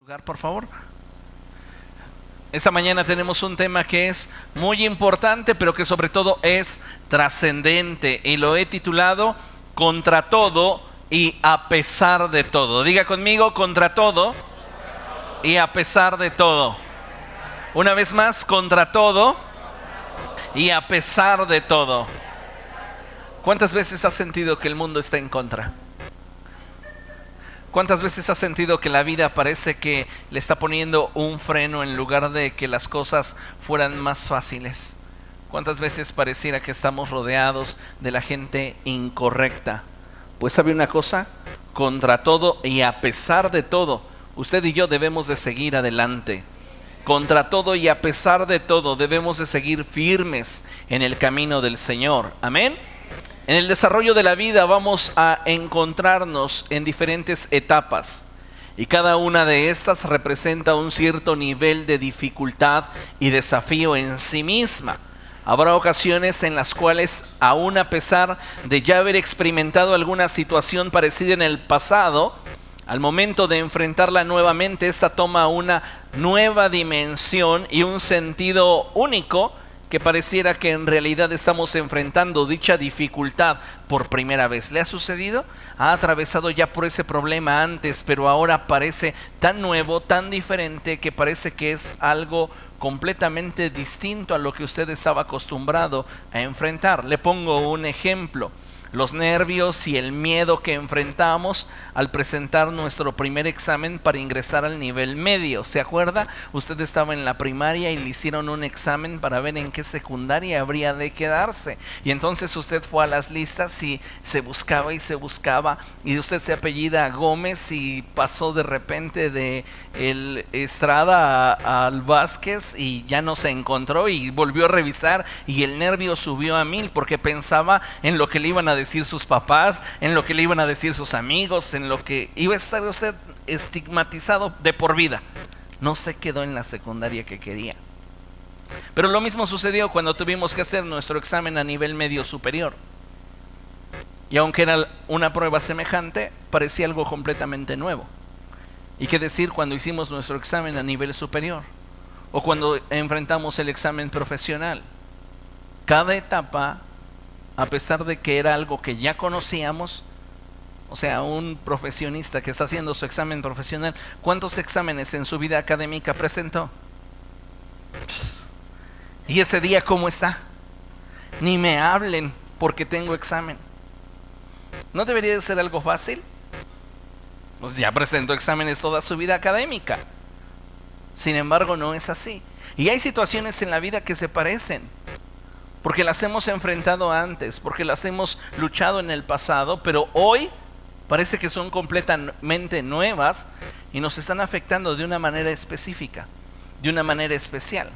Lugar, por favor. Esta mañana tenemos un tema que es muy importante, pero que sobre todo es trascendente, y lo he titulado Contra todo y a pesar de todo. Diga conmigo, contra todo y a pesar de todo. Una vez más, contra todo y a pesar de todo. ¿Cuántas veces has sentido que el mundo está en contra? ¿Cuántas veces has sentido que la vida parece que le está poniendo un freno en lugar de que las cosas fueran más fáciles? ¿Cuántas veces pareciera que estamos rodeados de la gente incorrecta? Pues ¿sabe una cosa? Contra todo y a pesar de todo, usted y yo debemos de seguir adelante. Contra todo y a pesar de todo, debemos de seguir firmes en el camino del Señor. Amén. En el desarrollo de la vida vamos a encontrarnos en diferentes etapas, y cada una de estas representa un cierto nivel de dificultad y desafío en sí misma. Habrá ocasiones en las cuales, aun a pesar de ya haber experimentado alguna situación parecida en el pasado, al momento de enfrentarla nuevamente, esta toma una nueva dimensión y un sentido único, que pareciera que en realidad estamos enfrentando dicha dificultad por primera vez. ¿Le ha sucedido? Ha atravesado ya por ese problema antes, pero ahora parece tan nuevo, tan diferente, que parece que es algo completamente distinto a lo que usted estaba acostumbrado a enfrentar. Le pongo un ejemplo. Los nervios y el miedo que enfrentamos al presentar nuestro primer examen para ingresar al nivel medio. ¿Se acuerda? Usted estaba en la primaria y le hicieron un examen para ver en qué secundaria habría de quedarse. Y entonces usted fue a las listas y se buscaba, y usted se apellida Gómez y pasó de repente de el Estrada al Vázquez y ya no se encontró, y volvió a revisar y el nervio subió a 1000 porque pensaba en lo que le iban a decir sus papás, en lo que le iban a decir sus amigos, en lo que iba a estar usted estigmatizado de por vida. No se quedó en la secundaria que quería. Pero lo mismo sucedió cuando tuvimos que hacer nuestro examen a nivel medio superior. Y aunque era una prueba semejante, parecía algo completamente nuevo. ¿Y qué decir cuando hicimos nuestro examen a nivel superior? O cuando enfrentamos el examen profesional. Cada etapa, a pesar de que era algo que ya conocíamos, o sea, un profesionista que está haciendo su examen profesional, ¿cuántos exámenes en su vida académica presentó? ¿Y ese día cómo está? Ni me hablen porque tengo examen. ¿No debería de ser algo fácil? Pues ya presentó exámenes toda su vida académica. Sin embargo, no es así. Y hay situaciones en la vida que se parecen, porque las hemos enfrentado antes, porque las hemos luchado en el pasado, pero hoy parece que son completamente nuevas y nos están afectando de una manera específica, de una manera especial.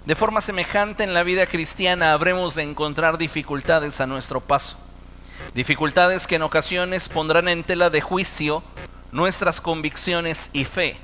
De forma semejante, en la vida cristiana habremos de encontrar dificultades a nuestro paso. Dificultades que en ocasiones pondrán en tela de juicio nuestras convicciones y fe.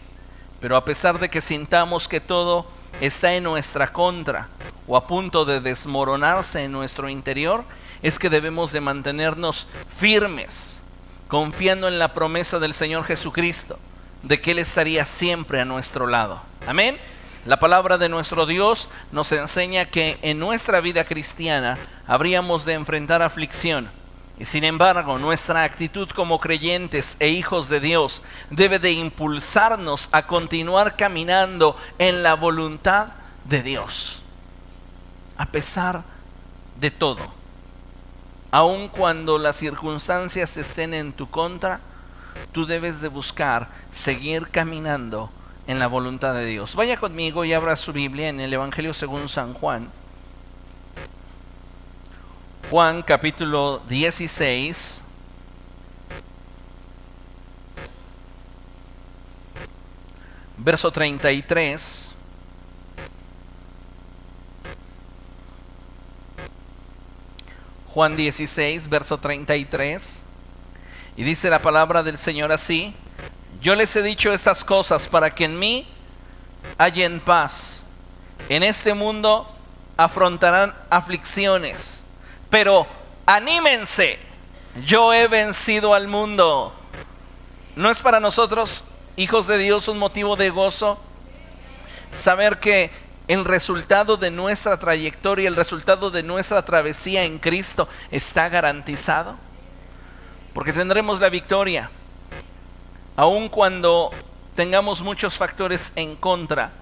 Pero a pesar de que sintamos que todo está en nuestra contra o a punto de desmoronarse en nuestro interior, es que debemos de mantenernos firmes, confiando en la promesa del Señor Jesucristo, de que Él estaría siempre a nuestro lado. Amén. La palabra de nuestro Dios nos enseña que en nuestra vida cristiana habríamos de enfrentar aflicción. Y sin embargo, nuestra actitud como creyentes e hijos de Dios debe de impulsarnos a continuar caminando en la voluntad de Dios. A pesar de todo, aun cuando las circunstancias estén en tu contra, tú debes de buscar seguir caminando en la voluntad de Dios. Vaya conmigo y abra su Biblia en el Evangelio según San Juan. Juan capítulo 16, verso 33. Juan 16, verso 33. Y dice la palabra del Señor así: yo les he dicho estas cosas para que en mí hallen paz. En este mundo afrontarán aflicciones, pero anímense, yo he vencido al mundo. No es para nosotros hijos de Dios, un motivo de gozo saber que el resultado de nuestra trayectoria, el resultado de nuestra travesía en Cristo está garantizado? Porque tendremos la victoria, aun cuando tengamos muchos factores en contra,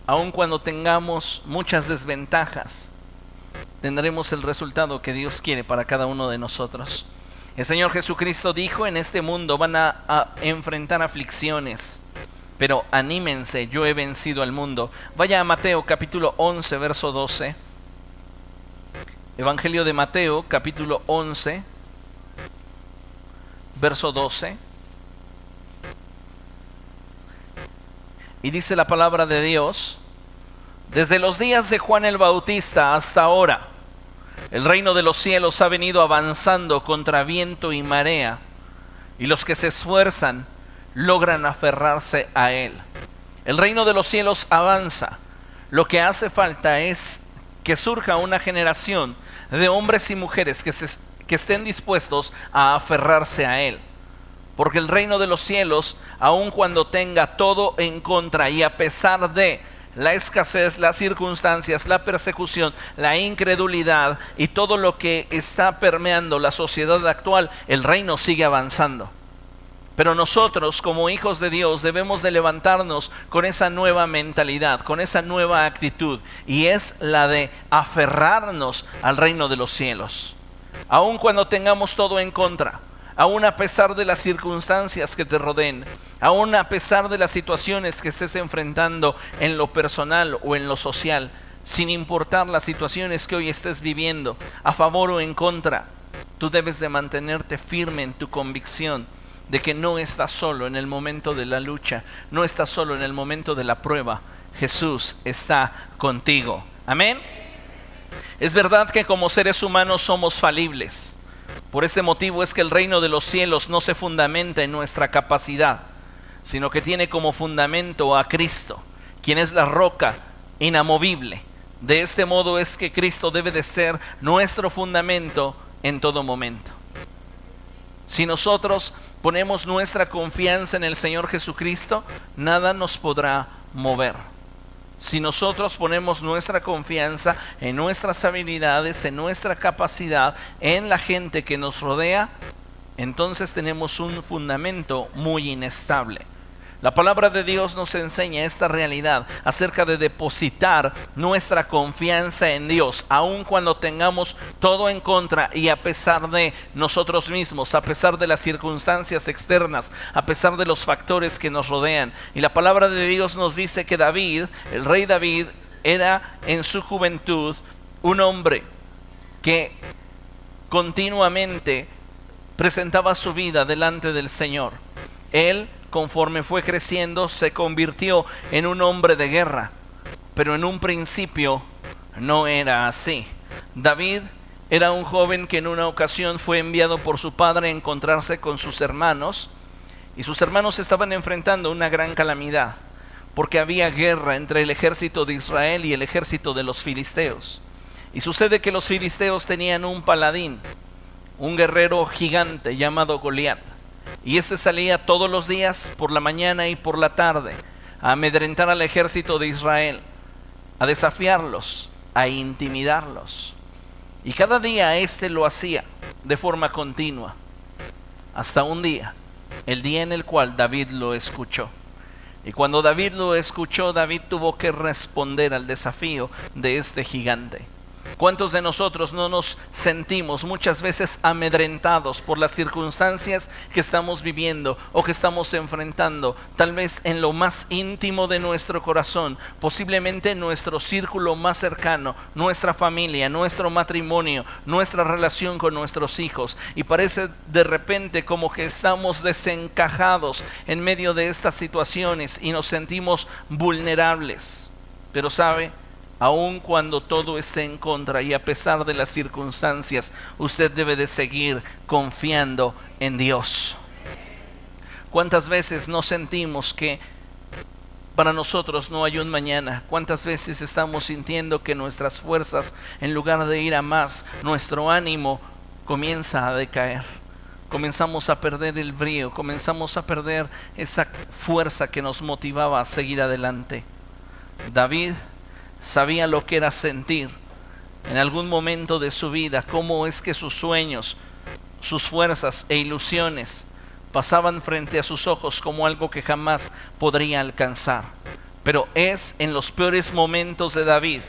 aun cuando tengamos muchas desventajas, tendremos el resultado que Dios quiere para cada uno de nosotros. El Señor Jesucristo dijo: en este mundo van a enfrentar aflicciones, pero anímense, yo he vencido al mundo. Vaya a Mateo capítulo 11, verso 12. Evangelio de Mateo capítulo 11, verso 12. Y dice la palabra de Dios: desde los días de Juan el Bautista hasta ahora, el reino de los cielos ha venido avanzando contra viento y marea, y los que se esfuerzan logran aferrarse a él. El reino de los cielos avanza. Lo que hace falta es que surja una generación de hombres y mujeres que estén dispuestos a aferrarse a él. Porque el reino de los cielos, aun cuando tenga todo en contra y a pesar de la escasez, las circunstancias, la persecución, la incredulidad y todo lo que está permeando la sociedad actual, el reino sigue avanzando. Pero nosotros, como hijos de Dios, debemos de levantarnos con esa nueva mentalidad, con esa nueva actitud, y es la de aferrarnos al reino de los cielos. Aun cuando tengamos todo en contra, aun a pesar de las circunstancias que te rodeen, aun a pesar de las situaciones que estés enfrentando en lo personal o en lo social, sin importar las situaciones que hoy estés viviendo, a favor o en contra, tú debes de mantenerte firme en tu convicción de que no estás solo en el momento de la lucha, no estás solo en el momento de la prueba. Jesús está contigo. Amén. Es verdad que como seres humanos somos falibles. Por este motivo es que el reino de los cielos no se fundamenta en nuestra capacidad, sino que tiene como fundamento a Cristo, quien es la roca inamovible. De este modo es que Cristo debe de ser nuestro fundamento en todo momento. Si nosotros ponemos nuestra confianza en el Señor Jesucristo, nada nos podrá mover. Si nosotros ponemos nuestra confianza en nuestras habilidades, en nuestra capacidad, en la gente que nos rodea, entonces tenemos un fundamento muy inestable. La palabra de Dios nos enseña esta realidad acerca de depositar nuestra confianza en Dios, aun cuando tengamos todo en contra y a pesar de nosotros mismos, a pesar de las circunstancias externas, a pesar de los factores que nos rodean. Y la palabra de Dios nos dice que David, el rey David, era en su juventud un hombre que continuamente presentaba su vida delante del Señor. Él, conforme fue creciendo, se convirtió en un hombre de guerra, pero en un principio no era así. David era un joven que en una ocasión fue enviado por su padre a encontrarse con sus hermanos, y sus hermanos estaban enfrentando una gran calamidad, porque había guerra entre el ejército de Israel y el ejército de los filisteos. Y sucede que los filisteos tenían un paladín, un guerrero gigante llamado Goliat. Y este salía todos los días por la mañana y por la tarde a amedrentar al ejército de Israel, a desafiarlos, a intimidarlos. Y cada día este lo hacía de forma continua, hasta un día, el día en el cual David lo escuchó. Y cuando David lo escuchó, David tuvo que responder al desafío de este gigante. ¿Cuántos de nosotros no nos sentimos muchas veces amedrentados por las circunstancias que estamos viviendo o que estamos enfrentando? Tal vez en lo más íntimo de nuestro corazón, posiblemente en nuestro círculo más cercano, nuestra familia, nuestro matrimonio, nuestra relación con nuestros hijos. Y parece de repente como que estamos desencajados en medio de estas situaciones y nos sentimos vulnerables. Pero ¿sabe? Aun cuando todo esté en contra y a pesar de las circunstancias, usted debe de seguir confiando en Dios. ¿Cuántas veces nos sentimos que para nosotros no hay un mañana? ¿Cuántas veces estamos sintiendo que nuestras fuerzas, en lugar de ir a más, nuestro ánimo comienza a decaer? comenzamos a perder el brío, comenzamos a perder esa fuerza que nos motivaba a seguir adelante. David sabía lo que era sentir en algún momento de su vida, cómo es que sus sueños, sus fuerzas e ilusiones pasaban frente a sus ojos como algo que jamás podría alcanzar. Pero es en los peores momentos de David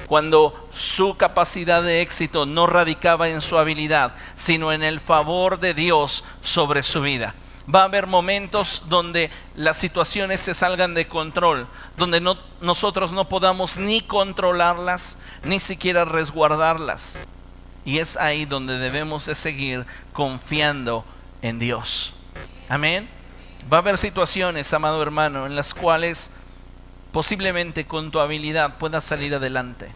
cuando su capacidad de éxito no radicaba en su habilidad, sino en el favor de Dios sobre su vida. Va a haber momentos donde las situaciones se salgan de control, donde nosotros no podamos ni controlarlas, ni siquiera resguardarlas. Y es ahí donde debemos de seguir confiando en Dios. Amén. Va a haber situaciones, amado hermano, en las cuales posiblemente con tu habilidad puedas salir adelante,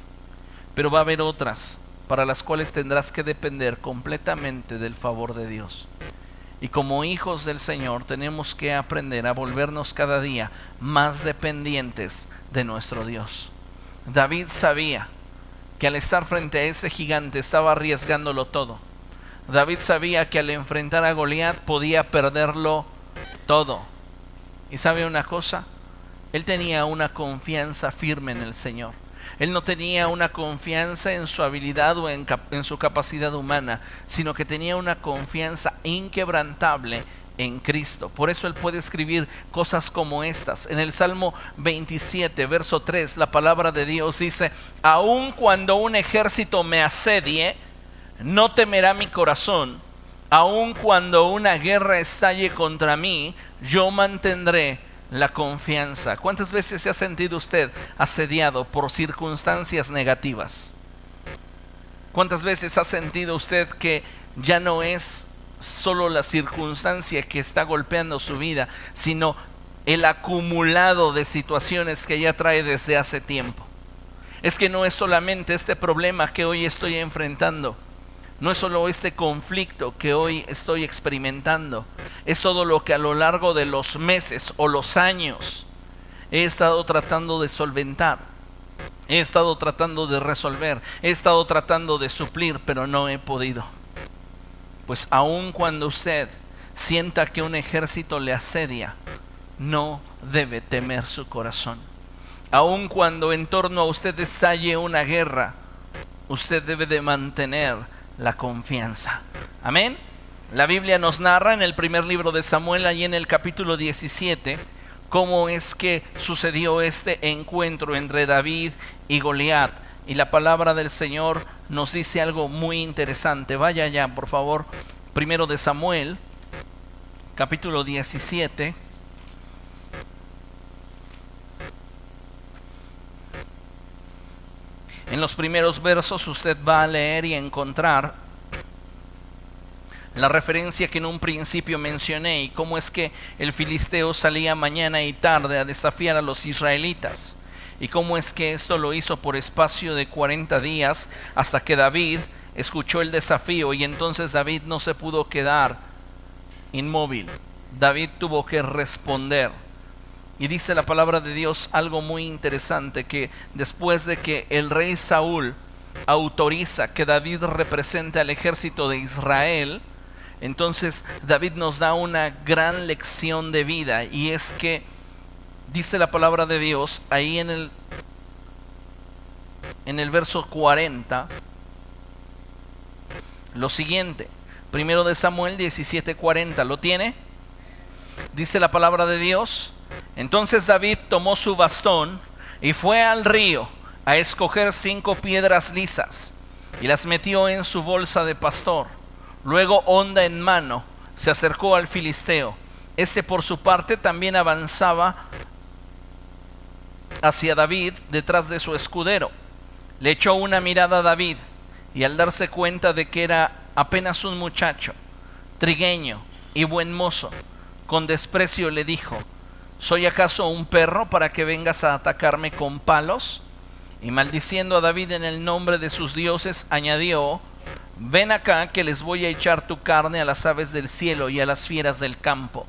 pero va a haber otras para las cuales tendrás que depender completamente del favor de Dios. Y como hijos del Señor tenemos que aprender a volvernos cada día más dependientes de nuestro Dios. David sabía que al estar frente a ese gigante estaba arriesgándolo todo. David sabía que al enfrentar a Goliat podía perderlo todo. ¿Y sabe una cosa? Él tenía una confianza firme en el Señor. Él no tenía una confianza en su habilidad o en su capacidad humana, sino que tenía una confianza inquebrantable en Cristo. Por eso él puede escribir cosas como estas. En el Salmo 27, verso 3, la palabra de Dios dice: aun cuando un ejército me asedie, no temerá mi corazón. Aun cuando una guerra estalle contra mí, yo mantendré la confianza. ¿Cuántas veces se ha sentido usted asediado por circunstancias negativas? ¿Cuántas veces ha sentido usted que ya no es solo la circunstancia que está golpeando su vida, sino el acumulado de situaciones que ya trae desde hace tiempo? Es que no es solamente este problema que hoy estoy enfrentando, no es solo este conflicto que hoy estoy experimentando, es todo lo que a lo largo de los meses o los años he estado tratando de solventar, he estado tratando de resolver, he estado tratando de suplir, pero no he podido. Pues aun cuando usted sienta que un ejército le asedia, no debe temer su corazón. Aun cuando en torno a usted estalle una guerra, usted debe de mantener la confianza. Amén. La Biblia nos narra en el primer libro de Samuel, allí en el capítulo 17, cómo es que sucedió este encuentro entre David y Goliat. Y la palabra del Señor nos dice algo muy interesante. Vaya allá, por favor. Primero de Samuel, capítulo 17. En los primeros versos usted va a leer y encontrar la referencia que en un principio mencioné y cómo es que el filisteo salía mañana y tarde a desafiar a los israelitas, y cómo es que esto lo hizo por espacio de 40 días hasta que David escuchó el desafío. Y entonces David no se pudo quedar inmóvil, David tuvo que responder. Y dice la palabra de Dios algo muy interesante, que después de que el rey Saúl autoriza que David represente al ejército de Israel, entonces David nos da una gran lección de vida. Y es que dice la palabra de Dios ahí en el verso 40 lo siguiente. Primero de Samuel 17:40, ¿lo tiene? Dice la palabra de Dios: entonces David tomó su bastón y fue al río a escoger 5 piedras lisas y las metió en su bolsa de pastor. Luego, honda en mano, se acercó al filisteo. Este por su parte también avanzaba hacia David detrás de su escudero. Le echó una mirada a David y al darse cuenta de que era apenas un muchacho, trigueño y buen mozo, con desprecio le dijo: ¿soy acaso un perro para que vengas a atacarme con palos? Y maldiciendo a David en el nombre de sus dioses, añadió: ven acá que les voy a echar tu carne a las aves del cielo y a las fieras del campo.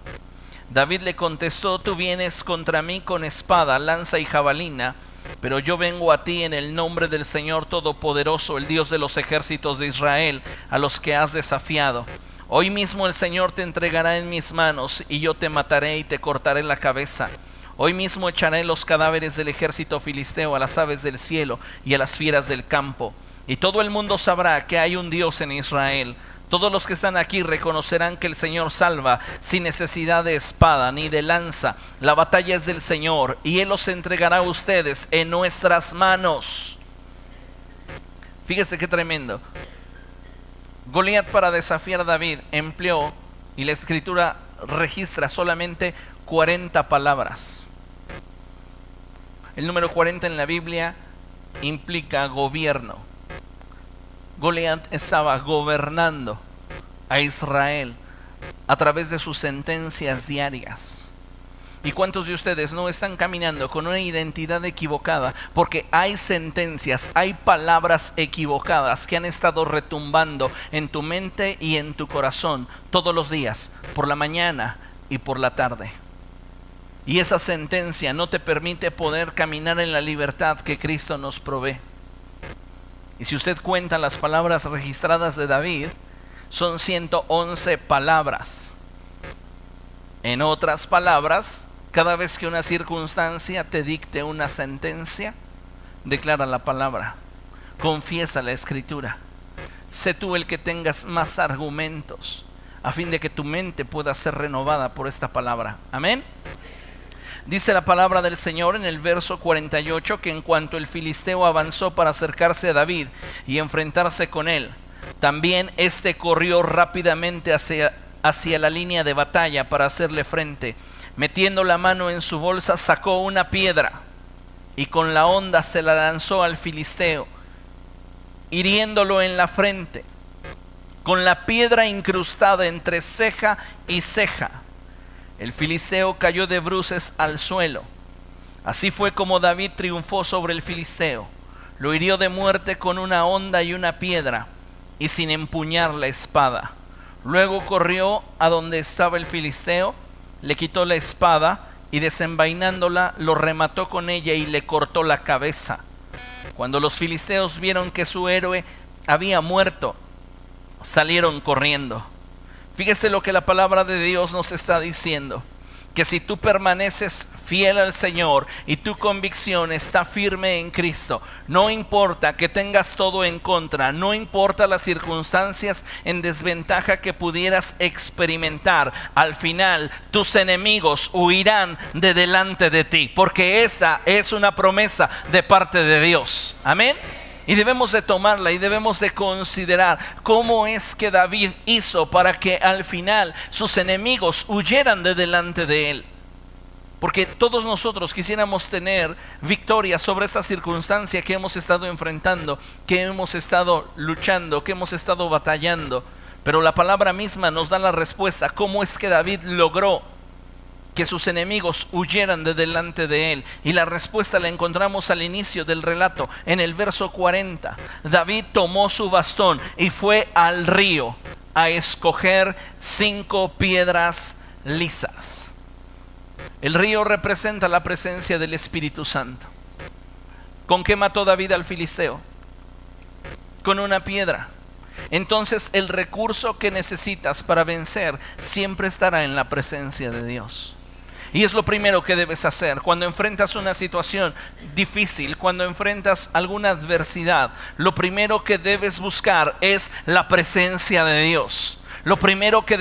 David le contestó: tú vienes contra mí con espada, lanza y jabalina, pero yo vengo a ti en el nombre del Señor Todopoderoso, el Dios de los ejércitos de Israel, a los que has desafiado. Hoy mismo el Señor te entregará en mis manos, y yo te mataré y te cortaré la cabeza. Hoy mismo echaré los cadáveres del ejército filisteo a las aves del cielo y a las fieras del campo. Y todo el mundo sabrá que hay un Dios en Israel. Todos los que están aquí reconocerán que el Señor salva sin necesidad de espada ni de lanza. La batalla es del Señor, y Él los entregará a ustedes en nuestras manos. Fíjese qué tremendo. Goliat, para desafiar a David, empleó, y la escritura registra solamente 40 palabras. El número 40 en la Biblia implica gobierno. Goliat estaba gobernando a Israel a través de sus sentencias diarias. ¿Y cuántos de ustedes no están caminando con una identidad equivocada? Porque hay sentencias, hay palabras equivocadas que han estado retumbando en tu mente y en tu corazón todos los días, por la mañana y por la tarde. Y esa sentencia no te permite poder caminar en la libertad que Cristo nos provee. Y si usted cuenta las palabras registradas de David, son 111 palabras. En otras palabras, cada vez que una circunstancia te dicte una sentencia, declara la palabra, confiesa la escritura. Sé tú el que tengas más argumentos, a fin de que tu mente pueda ser renovada por esta palabra. Amén. Dice la palabra del Señor en el verso 48 que en cuanto el filisteo avanzó para acercarse a David y enfrentarse con él, también éste corrió rápidamente hacia la línea de batalla para hacerle frente. Metiendo la mano en su bolsa, sacó una piedra y con la honda se la lanzó al filisteo, hiriéndolo en la frente, con la piedra incrustada entre ceja y ceja. El filisteo cayó de bruces al suelo. Así fue como David triunfó sobre el filisteo. Lo hirió de muerte con una honda y una piedra, y sin empuñar la espada. Luego corrió a donde estaba el filisteo, le quitó la espada y desenvainándola lo remató con ella y le cortó la cabeza. Cuando los filisteos vieron que su héroe había muerto, salieron corriendo. Fíjese lo que la palabra de Dios nos está diciendo, que si tú permaneces fiel al Señor y tu convicción está firme en Cristo, no importa que tengas todo en contra, no importa las circunstancias en desventaja que pudieras experimentar, al final tus enemigos huirán de delante de ti, porque esa es una promesa de parte de Dios. Amén. Y debemos de tomarla y debemos de considerar cómo es que David hizo para que al final sus enemigos huyeran de delante de él. Porque todos nosotros quisiéramos tener victoria sobre esta circunstancia que hemos estado enfrentando, que hemos estado luchando, que hemos estado batallando. Pero la palabra misma nos da la respuesta, cómo es que David logró que sus enemigos huyeran de delante de él. Y la respuesta la encontramos al inicio del relato, en el verso 40. David tomó su bastón y fue al río a escoger 5 piedras lisas. El río representa la presencia del Espíritu Santo. ¿Con qué mató David al filisteo? Con una piedra. Entonces el recurso que necesitas para vencer siempre estará en la presencia de Dios. Y es lo primero que debes hacer cuando enfrentas una situación difícil, cuando enfrentas alguna adversidad. Lo primero que debes buscar es la presencia de Dios. Lo primero que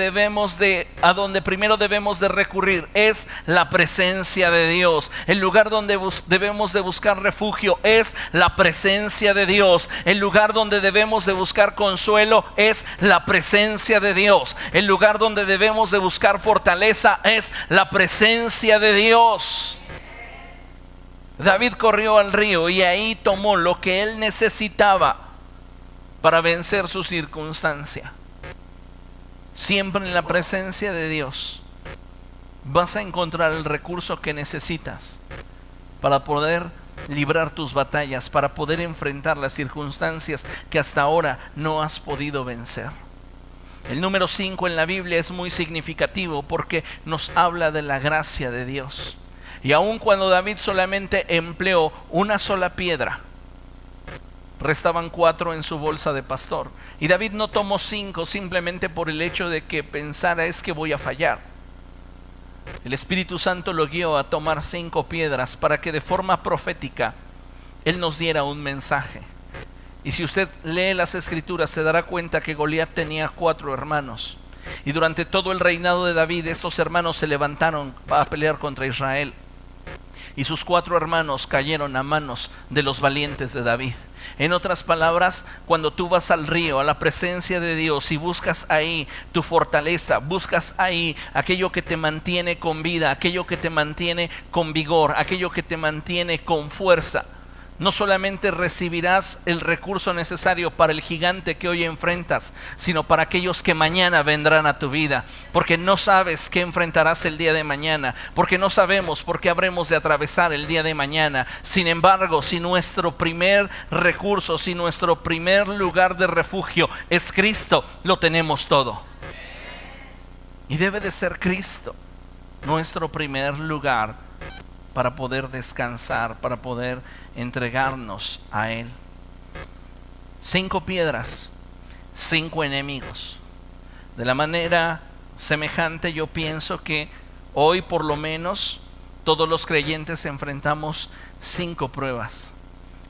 a donde primero debemos de recurrir es la presencia de Dios. El lugar donde debemos de buscar refugio es la presencia de Dios. El lugar donde debemos de buscar consuelo es la presencia de Dios. El lugar donde debemos de buscar fortaleza es la presencia de Dios. David corrió al río y ahí tomó lo que él necesitaba para vencer su circunstancia. Siempre en la presencia de Dios vas a encontrar el recurso que necesitas para poder librar tus batallas, para poder enfrentar las circunstancias que hasta ahora no has podido vencer. El número 5 en la Biblia es muy significativo porque nos habla de la gracia de Dios. Y aun cuando David solamente empleó una sola piedra, restaban 4 en su bolsa de pastor. Y David no tomó 5 simplemente por el hecho de que pensara es que voy a fallar. El Espíritu Santo lo guió a tomar 5 piedras para que de forma profética Él nos diera un mensaje. Y si usted lee las Escrituras se dará cuenta que Goliat tenía 4 hermanos. Y durante todo el reinado de David, esos hermanos se levantaron a pelear contra Israel. Y sus 4 hermanos cayeron a manos de los valientes de David. En otras palabras, cuando tú vas al río, a la presencia de Dios, y buscas ahí tu fortaleza, buscas ahí aquello que te mantiene con vida, aquello que te mantiene con vigor, aquello que te mantiene con fuerza, no solamente recibirás el recurso necesario para el gigante que hoy enfrentas, sino para aquellos que mañana vendrán a tu vida, porque no sabes qué enfrentarás el día de mañana, porque no sabemos por qué habremos de atravesar el día de mañana. Sin embargo, si nuestro primer recurso, si nuestro primer lugar de refugio es Cristo, lo tenemos todo. Y debe de ser Cristo nuestro primer lugar para poder descansar, para poder entregarnos a Él. 5 piedras, 5 enemigos. De la manera semejante, yo pienso que hoy por lo menos todos los creyentes enfrentamos 5 pruebas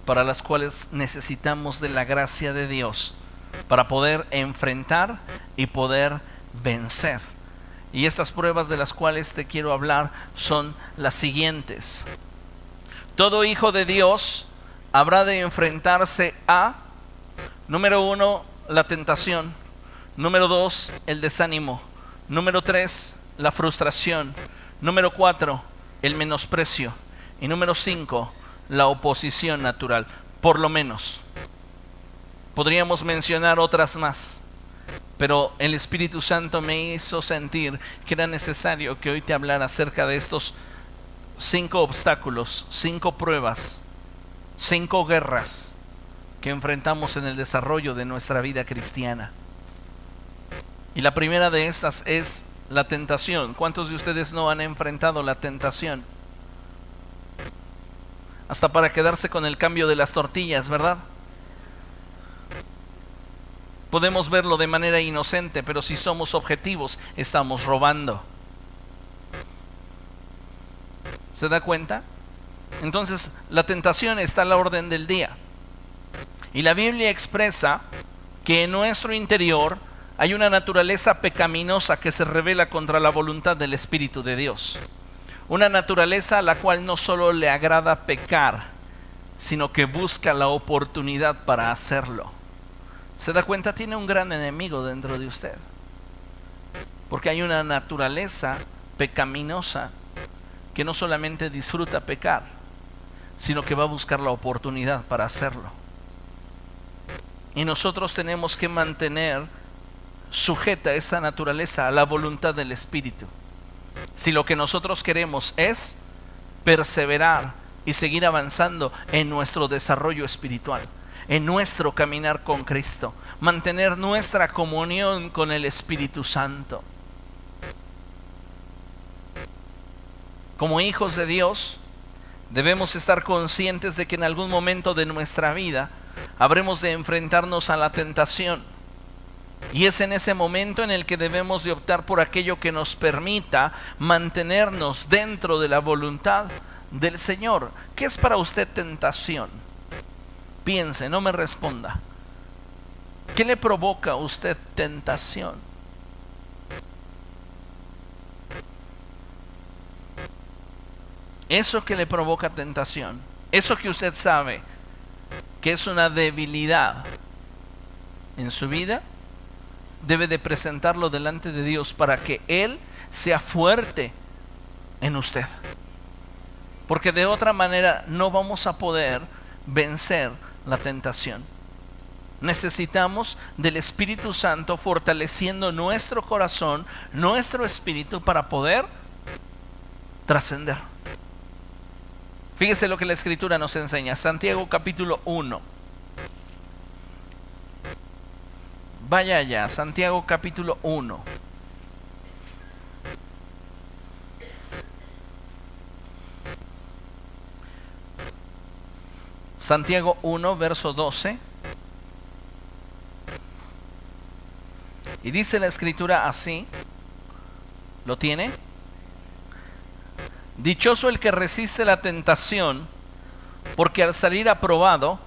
para las cuales necesitamos de la gracia de Dios para poder enfrentar y poder vencer. Y estas pruebas de las cuales te quiero hablar son las siguientes. Todo hijo de Dios habrá de enfrentarse a, número 1, la tentación. Número 2, el desánimo. Número 3, la frustración. Número 4, el menosprecio. Y número 5, la oposición natural. Por lo menos. Podríamos mencionar otras más, pero el Espíritu Santo me hizo sentir que era necesario que hoy te hablara acerca de estos 5 obstáculos, 5 pruebas, 5 guerras que enfrentamos en el desarrollo de nuestra vida cristiana. Y la primera de estas es la tentación. ¿Cuántos de ustedes no han enfrentado la tentación? Hasta para quedarse con el cambio de las tortillas, ¿verdad? Podemos verlo de manera inocente, pero si somos objetivos, estamos robando. ¿Se da cuenta? Entonces, la tentación está a la orden del día. Y la Biblia expresa que en nuestro interior hay una naturaleza pecaminosa que se revela contra la voluntad del Espíritu de Dios. Una naturaleza a la cual no solo le agrada pecar, sino que busca la oportunidad para hacerlo. ¿Se da cuenta? Tiene un gran enemigo dentro de usted. Porque hay una naturaleza pecaminosa que no solamente disfruta pecar, sino que va a buscar la oportunidad para hacerlo. Y nosotros tenemos que mantener sujeta esa naturaleza a la voluntad del Espíritu. Si lo que nosotros queremos es perseverar y seguir avanzando en nuestro desarrollo espiritual, en nuestro caminar con Cristo, mantener nuestra comunión con el Espíritu Santo. Como hijos de Dios, debemos estar conscientes de que en algún momento de nuestra vida habremos de enfrentarnos a la tentación. Y es en ese momento en el que debemos de optar por aquello que nos permita mantenernos dentro de la voluntad del Señor. ¿Qué es para usted tentación? Piense, no me responda. ¿Qué le provoca a usted tentación? Eso que le provoca tentación, eso que usted sabe que es una debilidad en su vida, debe de presentarlo delante de Dios para que Él sea fuerte en usted. Porque de otra manera no vamos a poder vencer la tentación. Necesitamos del Espíritu Santo fortaleciendo nuestro corazón, nuestro espíritu para poder trascender. Fíjese lo que la Escritura nos enseña. Santiago capítulo 1. Vaya allá, Santiago capítulo 1. Santiago 1, verso 12. Y dice la escritura así. ¿Lo tiene? Dichoso el que resiste la tentación, porque al salir aprobado,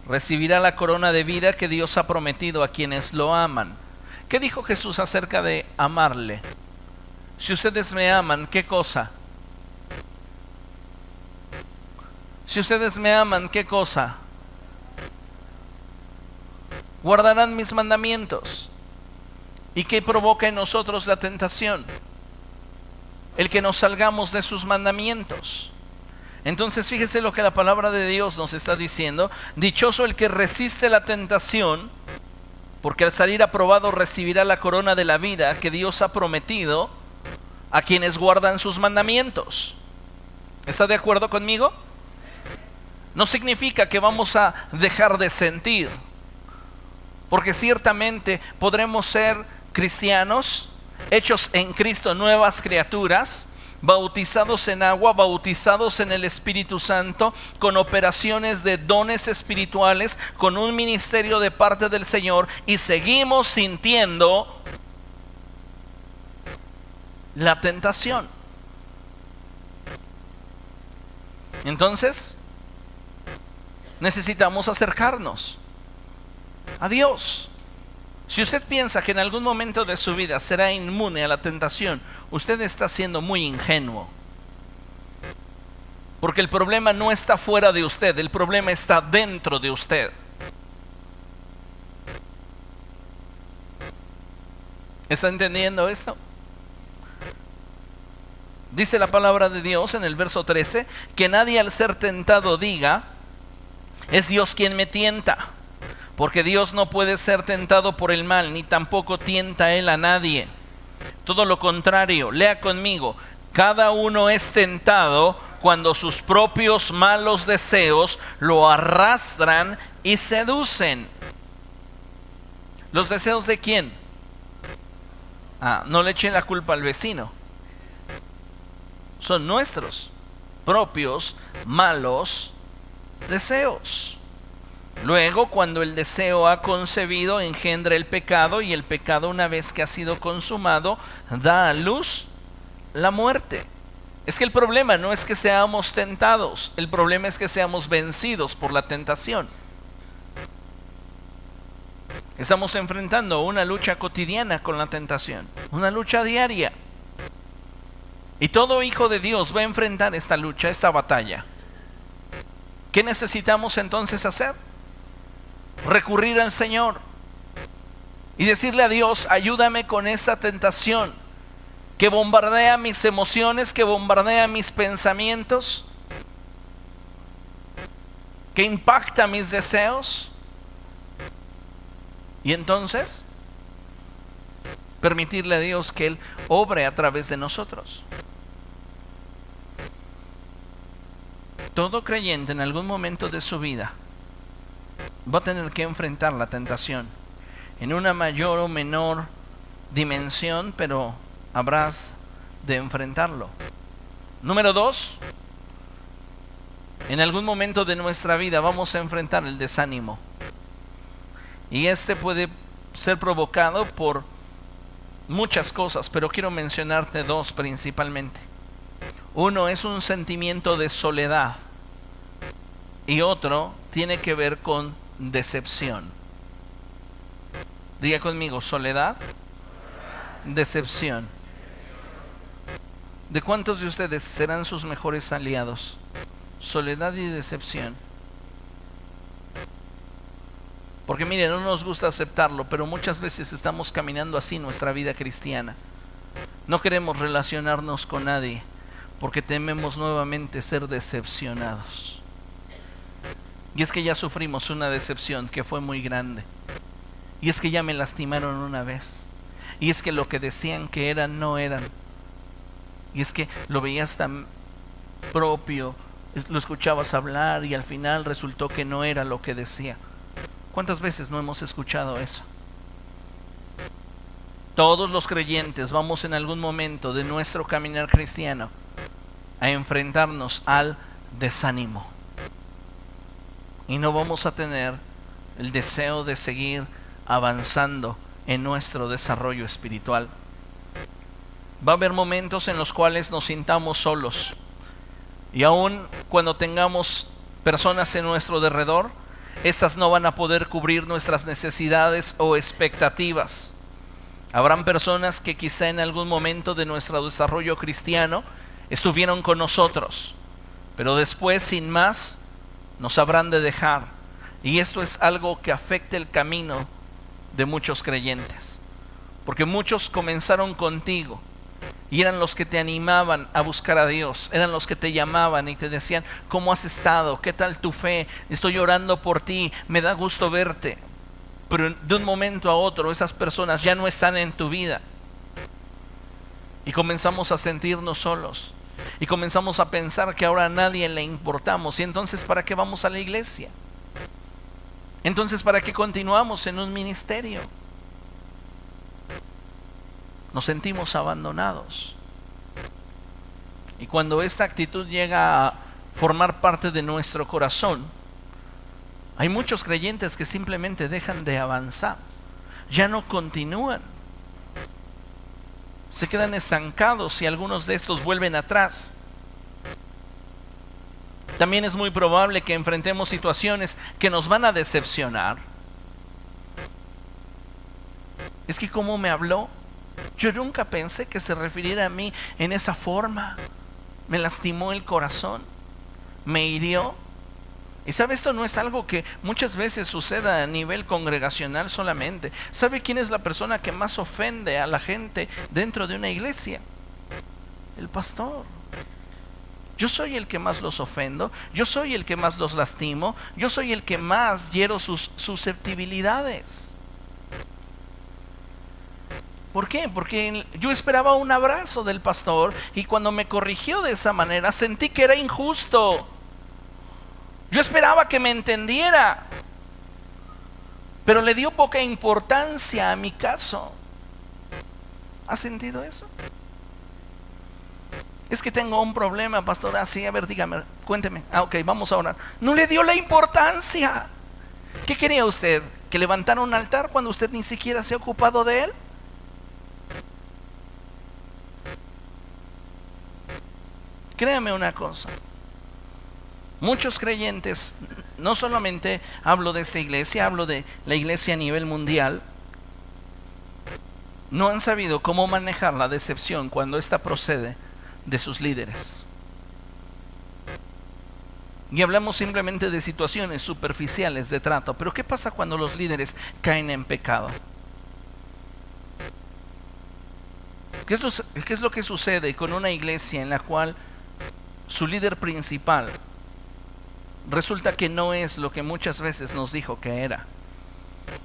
recibirá la corona de vida que Dios ha prometido a quienes lo aman. ¿Qué dijo Jesús acerca de amarle? Si ustedes me aman, ¿qué cosa? Si ustedes me aman, ¿qué cosa? Guardarán mis mandamientos. ¿Y qué provoca en nosotros la tentación? El que nos salgamos de sus mandamientos. Entonces fíjese lo que la palabra de Dios nos está diciendo. Dichoso el que resiste la tentación, porque al salir aprobado recibirá la corona de la vida que Dios ha prometido a quienes guardan sus mandamientos. ¿Está de acuerdo conmigo? No significa que vamos a dejar de sentir, porque ciertamente podremos ser cristianos, hechos en Cristo nuevas criaturas, bautizados en agua, bautizados en el Espíritu Santo, con operaciones de dones espirituales, con un ministerio de parte del Señor, y seguimos sintiendo la tentación. Entonces, necesitamos acercarnos a Dios. Si usted piensa que en algún momento de su vida será inmune a la tentación, usted está siendo muy ingenuo. Porque el problema no está fuera de usted, el problema está dentro de usted. ¿Está entendiendo esto? Dice la palabra de Dios en el verso 13, que nadie al ser tentado diga, es Dios quien me tienta. Porque Dios no puede ser tentado por el mal, ni tampoco tienta Él a nadie. Todo lo contrario, lea conmigo. Cada uno es tentado cuando sus propios malos deseos lo arrastran y seducen. ¿Los deseos de quién? No le echen la culpa al vecino. Son nuestros propios malos deseos. Luego, cuando el deseo ha concebido, engendra el pecado, y el pecado, una vez que ha sido consumado, da a luz la muerte. Es que el problema no es que seamos tentados, el problema es que seamos vencidos por la tentación. Estamos enfrentando una lucha cotidiana con la tentación, una lucha diaria. Y todo hijo de Dios va a enfrentar esta lucha, esta batalla. ¿Qué necesitamos entonces hacer? Recurrir al Señor y decirle a Dios, ayúdame con esta tentación que bombardea mis emociones, que bombardea mis pensamientos, que impacta mis deseos. Y entonces permitirle a Dios que Él obre a través de nosotros. Todo creyente en algún momento de su vida va a tener que enfrentar la tentación en una mayor o menor dimensión, pero habrás de enfrentarlo. Número 2, en algún momento de nuestra vida vamos a enfrentar el desánimo. Y este puede ser provocado por muchas cosas, pero quiero mencionarte dos principalmente. Uno es un sentimiento de soledad y otro tiene que ver con decepción. Diga conmigo, soledad, decepción. ¿De cuántos de ustedes serán sus mejores aliados? Soledad y decepción. Porque mire, no nos gusta aceptarlo, pero muchas veces estamos caminando así nuestra vida cristiana. No queremos relacionarnos con nadie porque tememos nuevamente ser decepcionados. Y es que ya sufrimos una decepción que fue muy grande. Y es que ya me lastimaron una vez. Y es que lo que decían que eran no eran. Y es que lo veías tan propio, lo escuchabas hablar y al final resultó que no era lo que decía. ¿Cuántas veces no hemos escuchado eso? Todos los creyentes vamos en algún momento de nuestro caminar cristiano a enfrentarnos al desánimo. y no vamos a tener el deseo de seguir avanzando en nuestro desarrollo espiritual. Va a haber momentos en los cuales nos sintamos solos, y aun cuando tengamos personas en nuestro derredor, estas no van a poder cubrir nuestras necesidades o expectativas. Habrán personas que quizá en algún momento de nuestro desarrollo cristiano estuvieron con nosotros, pero después, sin más, nos habrán de dejar. Y esto es algo que afecta el camino de muchos creyentes, porque muchos comenzaron contigo y eran los que te animaban a buscar a Dios, eran los que te llamaban y te decían: ¿cómo has estado? ¿Qué tal tu fe? Estoy orando por ti, me da gusto verte. Pero de un momento a otro esas personas ya no están en tu vida, y comenzamos a sentirnos solos, y comenzamos a pensar que ahora a nadie le importamos. Y entonces, ¿para qué vamos a la iglesia? Entonces, ¿para qué continuamos en un ministerio? Nos sentimos abandonados. Y cuando esta actitud llega a formar parte de nuestro corazón, hay muchos creyentes que simplemente dejan de avanzar, ya no continúan, se quedan estancados, y algunos de estos vuelven atrás. También es muy probable que enfrentemos situaciones que nos van a decepcionar. Es que ¿cómo me habló? Yo nunca pensé que se refiriera a mí en esa forma. Me lastimó el corazón, me hirió. Y sabe, esto no es algo que muchas veces suceda a nivel congregacional solamente. ¿Sabe quién es la persona que más ofende a la gente dentro de una iglesia? El pastor. Yo soy el que más los ofendo, yo soy el que más los lastimo, yo soy el que más hiero sus susceptibilidades. ¿Por qué? Porque yo esperaba un abrazo del pastor, y cuando me corrigió de esa manera sentí que era injusto. Yo esperaba que me entendiera, pero le dio poca importancia a mi caso. ¿Has sentido eso? Es que tengo un problema, pastor. Sí, a ver, dígame, cuénteme. Ok, vamos a orar. No le dio la importancia. ¿Qué quería usted? ¿Que levantara un altar cuando usted ni siquiera se ha ocupado de él? Créame una cosa, muchos creyentes, no solamente hablo de esta iglesia, hablo de la iglesia a nivel mundial, no han sabido cómo manejar la decepción cuando ésta procede de sus líderes. Y hablamos simplemente de situaciones superficiales de trato, pero ¿qué pasa cuando los líderes caen en pecado? ¿Qué es lo que sucede con una iglesia en la cual su líder principal resulta que no es lo que muchas veces nos dijo que era,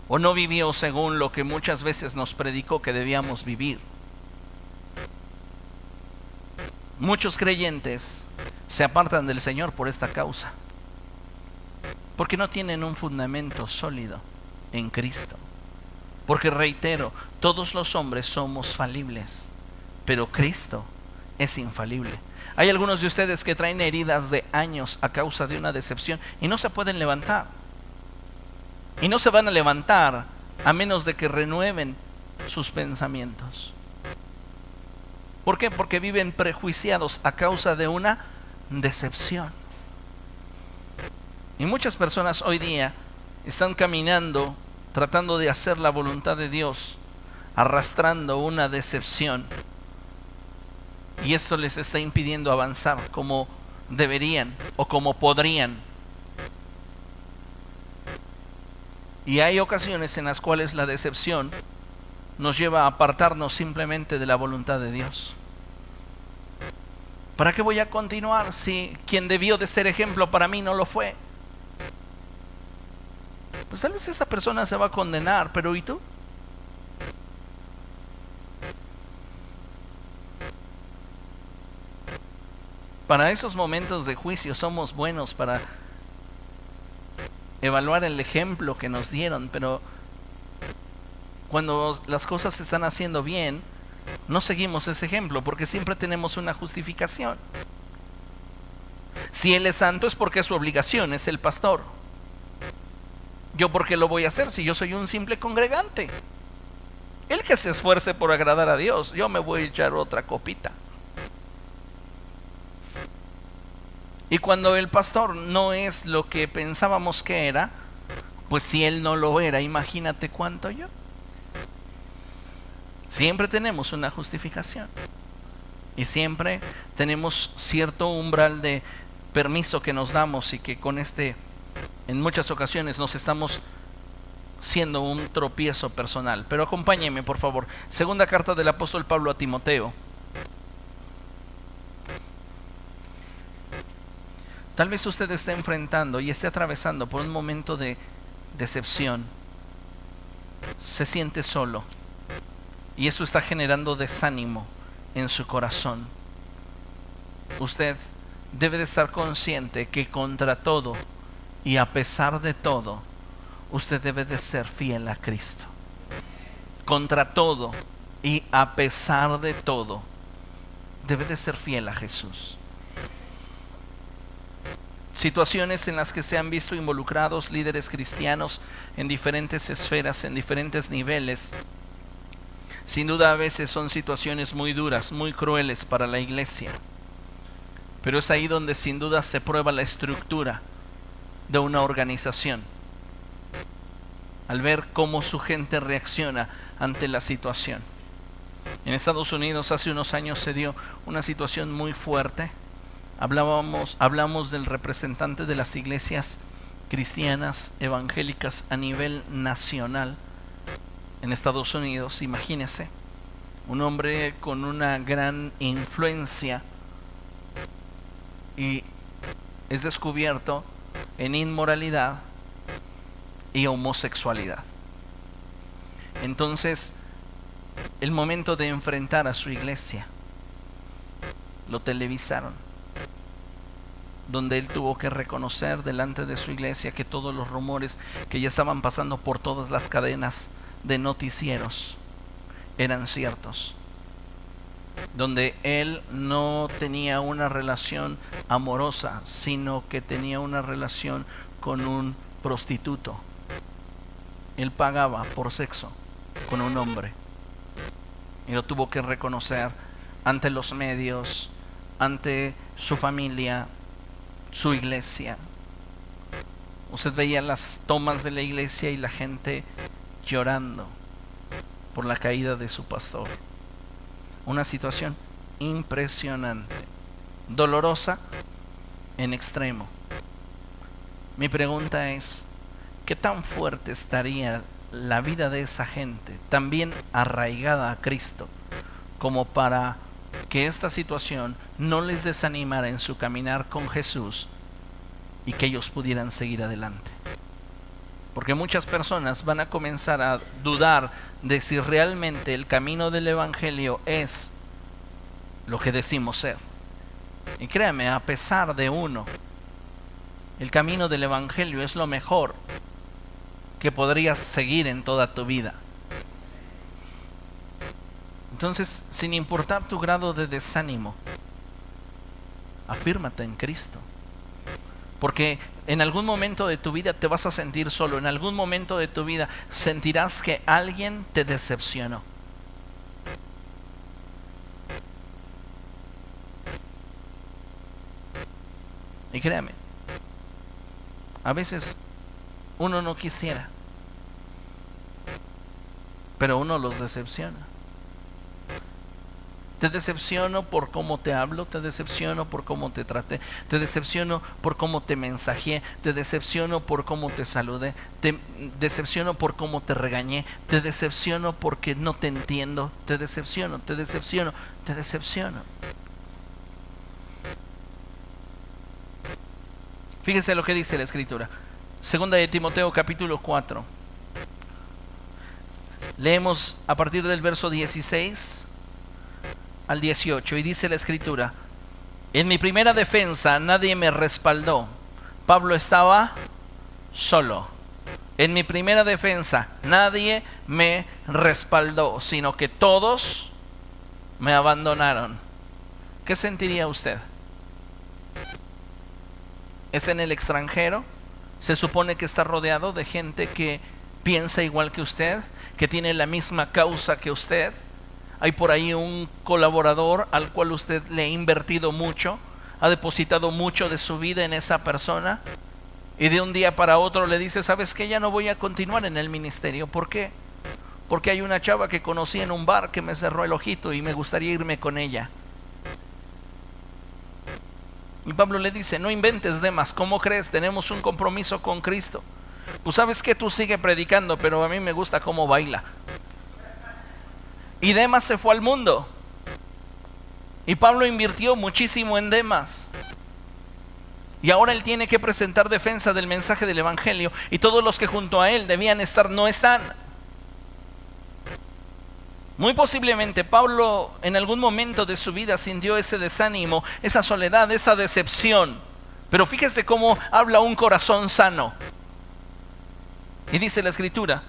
o no vivió según lo que muchas veces nos predicó que debíamos vivir? Muchos creyentes se apartan del Señor por esta causa, porque no tienen un fundamento sólido en Cristo. Porque reitero, todos los hombres somos falibles, pero Cristo es infalible. Hay algunos de ustedes que traen heridas de años a causa de una decepción y no se pueden levantar. Y no se van a levantar a menos de que renueven sus pensamientos. ¿Por qué? Porque viven prejuiciados a causa de una decepción. Y muchas personas hoy día están caminando tratando de hacer la voluntad de Dios, arrastrando una decepción. Y esto les está impidiendo avanzar como deberían o como podrían. Y hay ocasiones en las cuales la decepción nos lleva a apartarnos simplemente de la voluntad de Dios. ¿Para qué voy a continuar si quien debió de ser ejemplo para mí no lo fue? Pues tal vez esa persona se va a condenar, pero ¿y tú? Para esos momentos de juicio somos buenos para evaluar el ejemplo que nos dieron, pero cuando las cosas se están haciendo bien, no seguimos ese ejemplo porque siempre tenemos una justificación. Si él es santo es porque su obligación es el pastor. ¿Yo por qué lo voy a hacer si yo soy un simple congregante? Él que se esfuerce por agradar a Dios, yo me voy a echar otra copita. Y cuando el pastor no es lo que pensábamos que era, pues si él no lo era, imagínate cuánto yo. Siempre tenemos una justificación. Y siempre tenemos cierto umbral de permiso que nos damos y que con en muchas ocasiones nos estamos siendo un tropiezo personal. Pero acompáñeme, por favor. Segunda carta del apóstol Pablo a Timoteo. Tal vez usted esté enfrentando y esté atravesando por un momento de decepción. Se siente solo. Y eso está generando desánimo en su corazón. Usted debe de estar consciente que contra todo y a pesar de todo, usted debe de ser fiel a Cristo. Contra todo y a pesar de todo, debe de ser fiel a Jesús. Situaciones en las que se han visto involucrados líderes cristianos en diferentes esferas, en diferentes niveles, sin duda a veces son situaciones muy duras, muy crueles para la iglesia. Pero es ahí donde sin duda se prueba la estructura de una organización. Al ver cómo su gente reacciona ante la situación. En Estados Unidos hace unos años se dio una situación muy fuerte. Hablamos del representante de las iglesias cristianas evangélicas a nivel nacional en Estados Unidos. Imagínese, un hombre con una gran influencia y es descubierto en inmoralidad y homosexualidad. Entonces, el momento de enfrentar a su iglesia, lo televisaron, donde él tuvo que reconocer delante de su iglesia que todos los rumores que ya estaban pasando por todas las cadenas de noticieros eran ciertos, donde él no tenía una relación amorosa, sino que tenía una relación con un prostituto. Él pagaba por sexo con un hombre y lo tuvo que reconocer ante los medios, ante su familia, su iglesia. Usted veía las tomas de la iglesia y la gente llorando por la caída de su pastor. Una situación impresionante, dolorosa en extremo. Mi pregunta es, ¿qué tan fuerte estaría la vida de esa gente, tan bien arraigada a Cristo, como para que esta situación no les desanimara en su caminar con Jesús y que ellos pudieran seguir adelante? Porque muchas personas van a comenzar a dudar de si realmente el camino del Evangelio es lo que decimos ser. Y créame, a pesar de uno, el camino del Evangelio es lo mejor que podrías seguir en toda tu vida. Entonces, sin importar tu grado de desánimo, afírmate en Cristo. Porque en algún momento de tu vida te vas a sentir solo. En algún momento de tu vida sentirás que alguien te decepcionó. Y créame, a veces uno no quisiera, pero uno los decepciona. Te decepciono por cómo te hablo, te decepciono por cómo te traté, te decepciono por cómo te mensajeé, te decepciono por cómo te saludé, te decepciono por cómo te regañé, te decepciono porque no te entiendo, te decepciono, te decepciono, te decepciono. Fíjese lo que dice la Escritura. Segunda de Timoteo capítulo 4. Leemos a partir del verso 16 al 18 y dice la Escritura: en mi primera defensa nadie me respaldó. Pablo estaba solo. En mi primera defensa nadie me respaldó, sino que todos me abandonaron. ¿Qué sentiría usted? ¿Está en el extranjero? Se supone que está rodeado de gente que piensa igual que usted, que tiene la misma causa que usted. Hay por ahí un colaborador al cual usted le ha invertido mucho, ha depositado mucho de su vida en esa persona, y de un día para otro le dice: ¿sabes qué? Ya no voy a continuar en el ministerio. ¿Por qué? Porque hay una chava que conocí en un bar que me cerró el ojito y me gustaría irme con ella. Y Pablo le dice: no inventes, Demas, ¿cómo crees? Tenemos un compromiso con Cristo. Pues sabes que tú sigue predicando, pero a mí me gusta cómo baila. Y Demas se fue al mundo. Y Pablo invirtió muchísimo en Demas. Y ahora él tiene que presentar defensa del mensaje del evangelio. Y todos los que junto a él debían estar no están. Muy posiblemente Pablo en algún momento de su vida sintió ese desánimo, esa soledad, esa decepción. Pero fíjese cómo habla un corazón sano. Y dice la Escritura: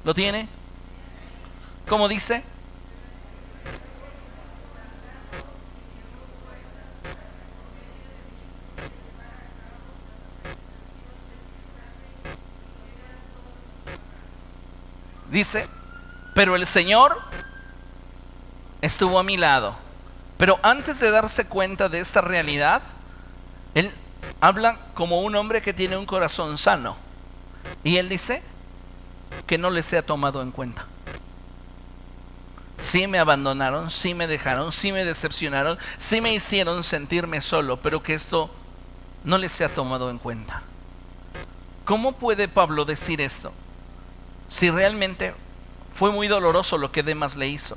¿lo tiene? ¿Cómo dice? Dice: pero el Señor estuvo a mi lado. Pero antes de darse cuenta de esta realidad, él habla como un hombre que tiene un corazón sano. Y él dice que no les sea tomado en cuenta. Sí me abandonaron, sí me dejaron, sí me decepcionaron, sí me hicieron sentirme solo, pero que esto no les sea tomado en cuenta. ¿Cómo puede Pablo decir esto? Si realmente fue muy doloroso lo que Demas le hizo.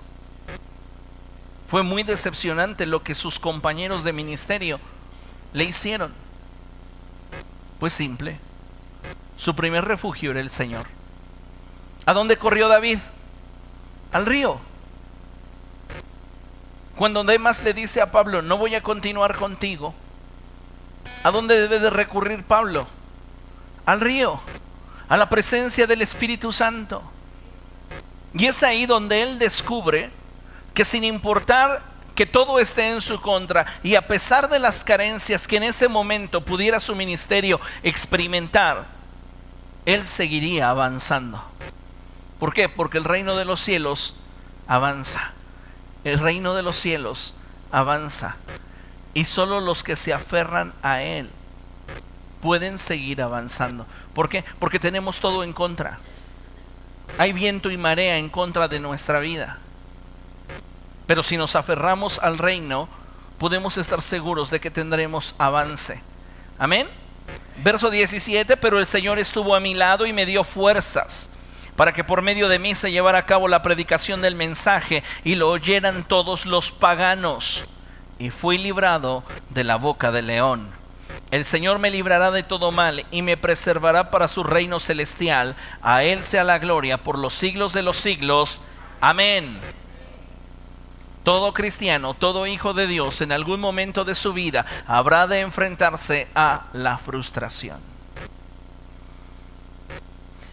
Fue muy decepcionante lo que sus compañeros de ministerio le hicieron. Pues simple. Su primer refugio era el Señor. ¿A dónde corrió David? Al río. Cuando Demas le dice a Pablo: no voy a continuar contigo, ¿a dónde debe de recurrir Pablo? Al río, a la presencia del Espíritu Santo. Y es ahí donde él descubre que sin importar que todo esté en su contra, y a pesar de las carencias que en ese momento pudiera su ministerio experimentar, él seguiría avanzando. ¿Por qué? Porque el reino de los cielos avanza. El reino de los cielos avanza. Y solo los que se aferran a él pueden seguir avanzando. ¿Por qué? Porque tenemos todo en contra. Hay viento y marea en contra de nuestra vida. Pero si nos aferramos al reino, podemos estar seguros de que tendremos avance. Amén. Verso 17: pero el Señor estuvo a mi lado y me dio fuerzas para que por medio de mí se llevara a cabo la predicación del mensaje y lo oyeran todos los paganos. Y fui librado de la boca del león. El Señor me librará de todo mal y me preservará para su reino celestial. A Él sea la gloria por los siglos de los siglos. Amén. Todo cristiano, todo hijo de Dios, en algún momento de su vida habrá de enfrentarse a la frustración.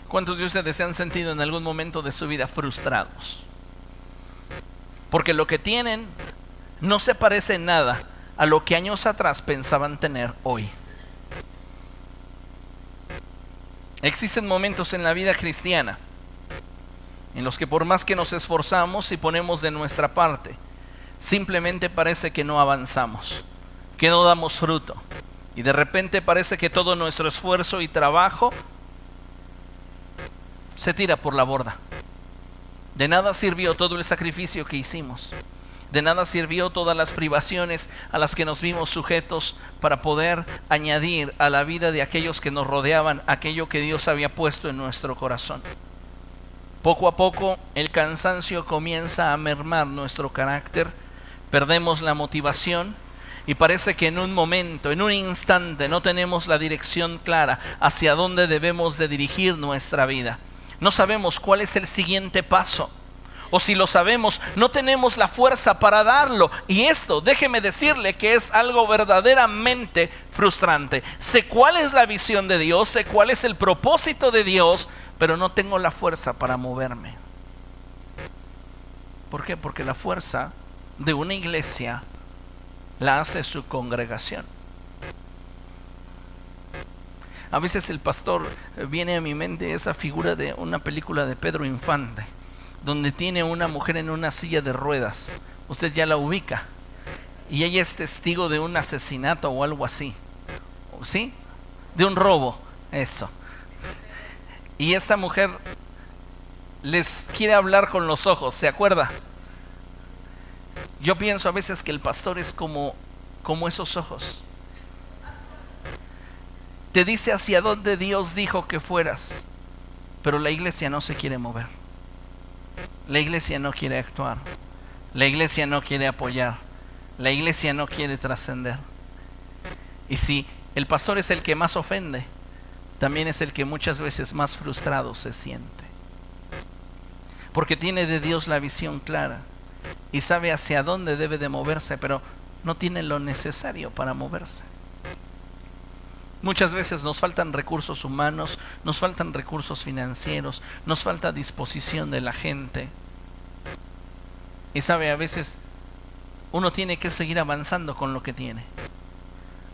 ¿Cuántos de ustedes se han sentido en algún momento de su vida frustrados? Porque lo que tienen no se parece en nada a lo que años atrás pensaban tener hoy. Existen momentos en la vida cristiana en los que por más que nos esforzamos y ponemos de nuestra parte, simplemente parece que no avanzamos, que no damos fruto. Y de repente parece que todo nuestro esfuerzo y trabajo se tira por la borda. De nada sirvió todo el sacrificio que hicimos. De nada sirvió todas las privaciones a las que nos vimos sujetos para poder añadir a la vida de aquellos que nos rodeaban aquello que Dios había puesto en nuestro corazón. Poco a poco el cansancio comienza a mermar nuestro carácter, perdemos la motivación y parece que en un momento, en un instante, no tenemos la dirección clara hacia dónde debemos de dirigir nuestra vida. No sabemos cuál es el siguiente paso. O si lo sabemos, no tenemos la fuerza para darlo. Y esto, déjeme decirle que es algo verdaderamente frustrante. Sé cuál es la visión de Dios, sé cuál es el propósito de Dios, pero no tengo la fuerza para moverme. ¿Por qué? Porque la fuerza de una iglesia la hace su congregación. A veces el pastor, viene a mi mente esa figura de una película de Pedro Infante, donde tiene una mujer en una silla de ruedas. Usted ya la ubica. Y ella es testigo de un asesinato o algo así. ¿Sí? De un robo. Eso. Y esta mujer les quiere hablar con los ojos, ¿se acuerda? Yo pienso a veces que el pastor es como esos ojos. Te dice hacia dónde Dios dijo que fueras, pero la iglesia no se quiere mover. La iglesia no quiere actuar. La iglesia no quiere apoyar. La iglesia no quiere trascender. Y si el pastor es el que más ofende, también es el que muchas veces más frustrado se siente. Porque tiene de Dios la visión clara y sabe hacia dónde debe de moverse, pero no tiene lo necesario para moverse. Muchas veces nos faltan recursos humanos, nos faltan recursos financieros, nos falta disposición de la gente. Y sabe, a veces uno tiene que seguir avanzando con lo que tiene.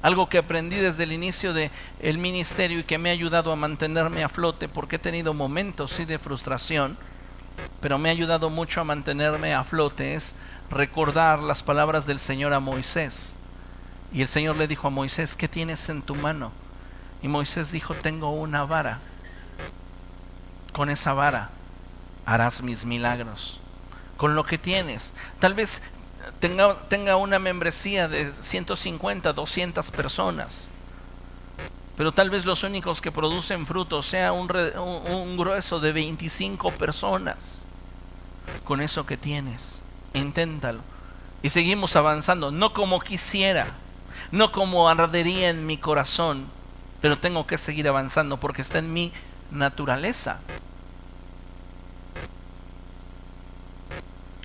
Algo que aprendí desde el inicio del ministerio y que me ha ayudado a mantenerme a flote, porque he tenido momentos sí de frustración, pero me ha ayudado mucho a mantenerme a flote, es recordar las palabras del Señor a Moisés. Y el Señor le dijo a Moisés: ¿qué tienes en tu mano? Y Moisés dijo: tengo una vara. Con esa vara harás mis milagros. Con lo que tienes. Tal vez tenga una membresía de 150, 200 personas, pero tal vez los únicos que producen frutos sea un grueso de 25 personas. Con eso que tienes, inténtalo. Y seguimos avanzando, no como quisiera, no como ardería en mi corazón, pero tengo que seguir avanzando porque está en mi naturaleza.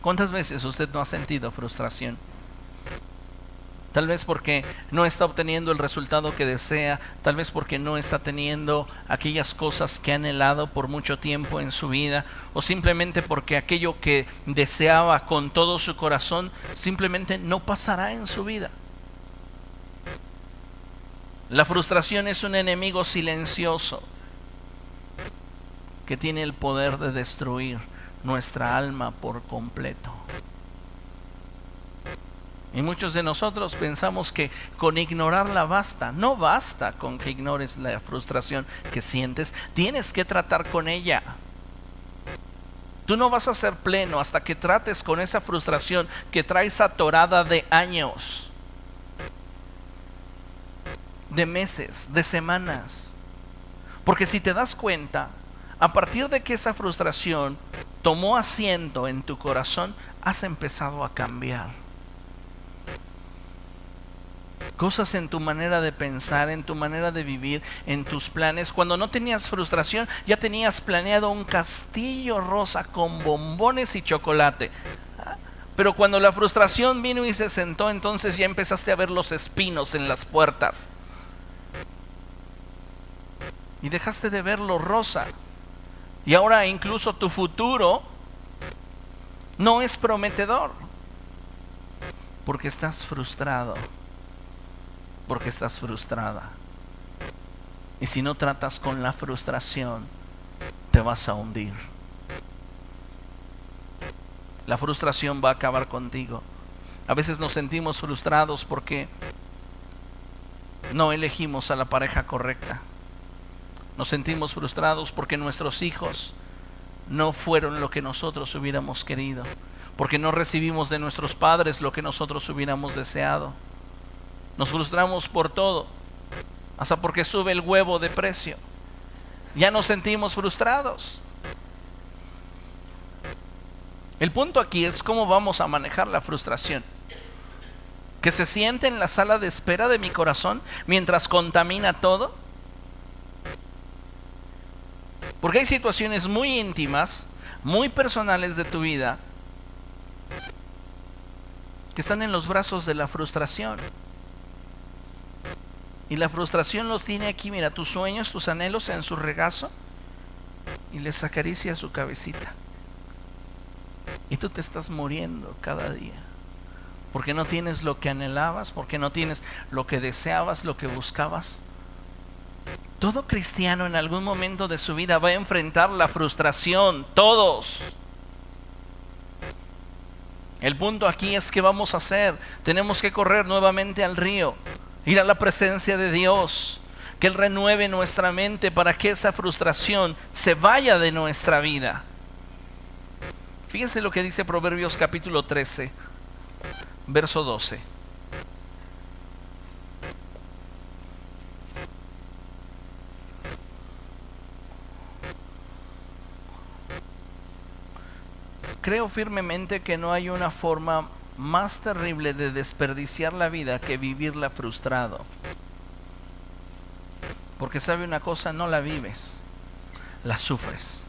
¿Cuántas veces usted no ha sentido frustración? Tal vez porque no está obteniendo el resultado que desea, tal vez porque no está teniendo aquellas cosas que ha anhelado por mucho tiempo en su vida, o simplemente porque aquello que deseaba con todo su corazón simplemente no pasará en su vida. La frustración es un enemigo silencioso que tiene el poder de destruir nuestra alma por completo. Y muchos de nosotros pensamos que con ignorarla basta. No basta con que ignores la frustración que sientes. Tienes que tratar con ella. Tú no vas a ser pleno hasta que trates con esa frustración que traes atorada de años, de meses, de semanas. Porque si te das cuenta, a partir de que esa frustración tomó asiento en tu corazón, has empezado a cambiar. Cosas en tu manera de pensar, en tu manera de vivir, en tus planes. Cuando no tenías frustración, ya tenías planeado un castillo rosa con bombones y chocolate. Pero cuando la frustración vino y se sentó, entonces ya empezaste a ver los espinos en las puertas. Y dejaste de ver lo rosa. Y ahora incluso tu futuro no es prometedor. Porque estás frustrado. Porque estás frustrada. Y si no tratas con la frustración, te vas a hundir. La frustración va a acabar contigo. A veces nos sentimos frustrados porque no elegimos a la pareja correcta. Nos sentimos frustrados porque nuestros hijos no fueron lo que nosotros hubiéramos querido, porque no recibimos de nuestros padres lo que nosotros hubiéramos deseado. Nos frustramos por todo, hasta porque sube el huevo de precio. Ya nos sentimos frustrados. El punto aquí es cómo vamos a manejar la frustración. Que se siente en la sala de espera de mi corazón mientras contamina todo. Porque hay situaciones muy íntimas, muy personales de tu vida, que están en los brazos de la frustración. Y la frustración los tiene aquí, mira, tus sueños, tus anhelos en su regazo, y les acaricia su cabecita. Y tú te estás muriendo cada día, porque no tienes lo que anhelabas, porque no tienes lo que deseabas, lo que buscabas. Todo cristiano en algún momento de su vida va a enfrentar la frustración, todos. El punto aquí es ¿qué vamos a hacer? Tenemos que correr nuevamente al río, ir a la presencia de Dios, que Él renueve nuestra mente para que esa frustración se vaya de nuestra vida. Fíjense lo que dice Proverbios capítulo 13, verso 12. Creo firmemente que no hay una forma más terrible de desperdiciar la vida que vivirla frustrado. Porque sabe una cosa, no la vives, la sufres.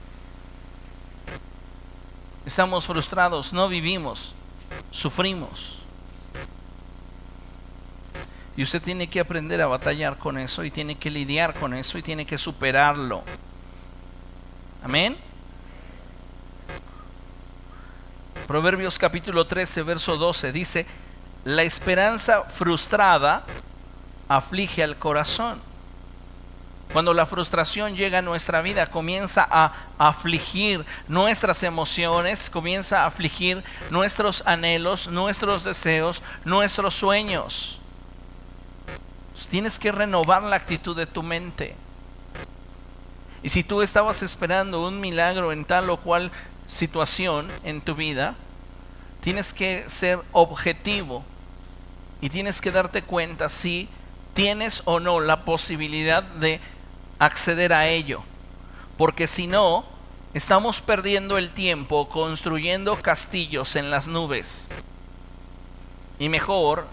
Estamos frustrados, no vivimos, sufrimos. Y usted tiene que aprender a batallar con eso y tiene que lidiar con eso y tiene que superarlo. Amén. Proverbios capítulo 13, verso 12 dice: la esperanza frustrada aflige al corazón. Cuando la frustración llega a nuestra vida, comienza a afligir nuestras emociones, comienza a afligir nuestros anhelos, nuestros deseos, nuestros sueños. Tienes que renovar la actitud de tu mente. Y si tú estabas esperando un milagro en tal o cual situación en tu vida, tienes que ser objetivo y tienes que darte cuenta si tienes o no la posibilidad de acceder a ello, porque si no, estamos perdiendo el tiempo construyendo castillos en las nubes y mejor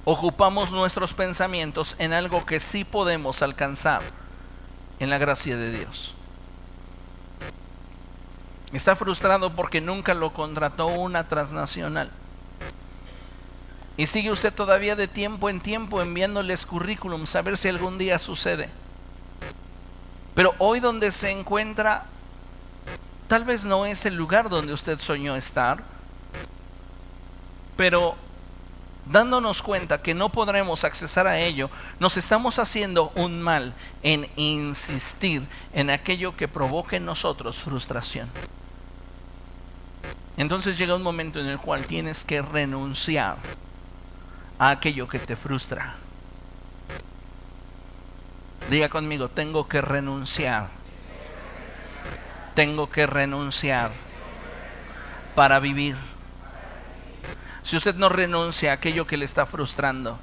ocupamos nuestros pensamientos en algo que sí podemos alcanzar en la gracia de Dios. Está frustrado porque nunca lo contrató una transnacional. Y sigue usted todavía de tiempo en tiempo enviándoles currículums a ver si algún día sucede. Pero hoy donde se encuentra, tal vez no es el lugar donde usted soñó estar. Pero dándonos cuenta que no podremos accesar a ello, nos estamos haciendo un mal en insistir en aquello que provoque en nosotros frustración. Entonces llega un momento en el cual tienes que renunciar a aquello que te frustra. Diga conmigo, tengo que renunciar. Tengo que renunciar para vivir. Si usted no renuncia a aquello que le está frustrando,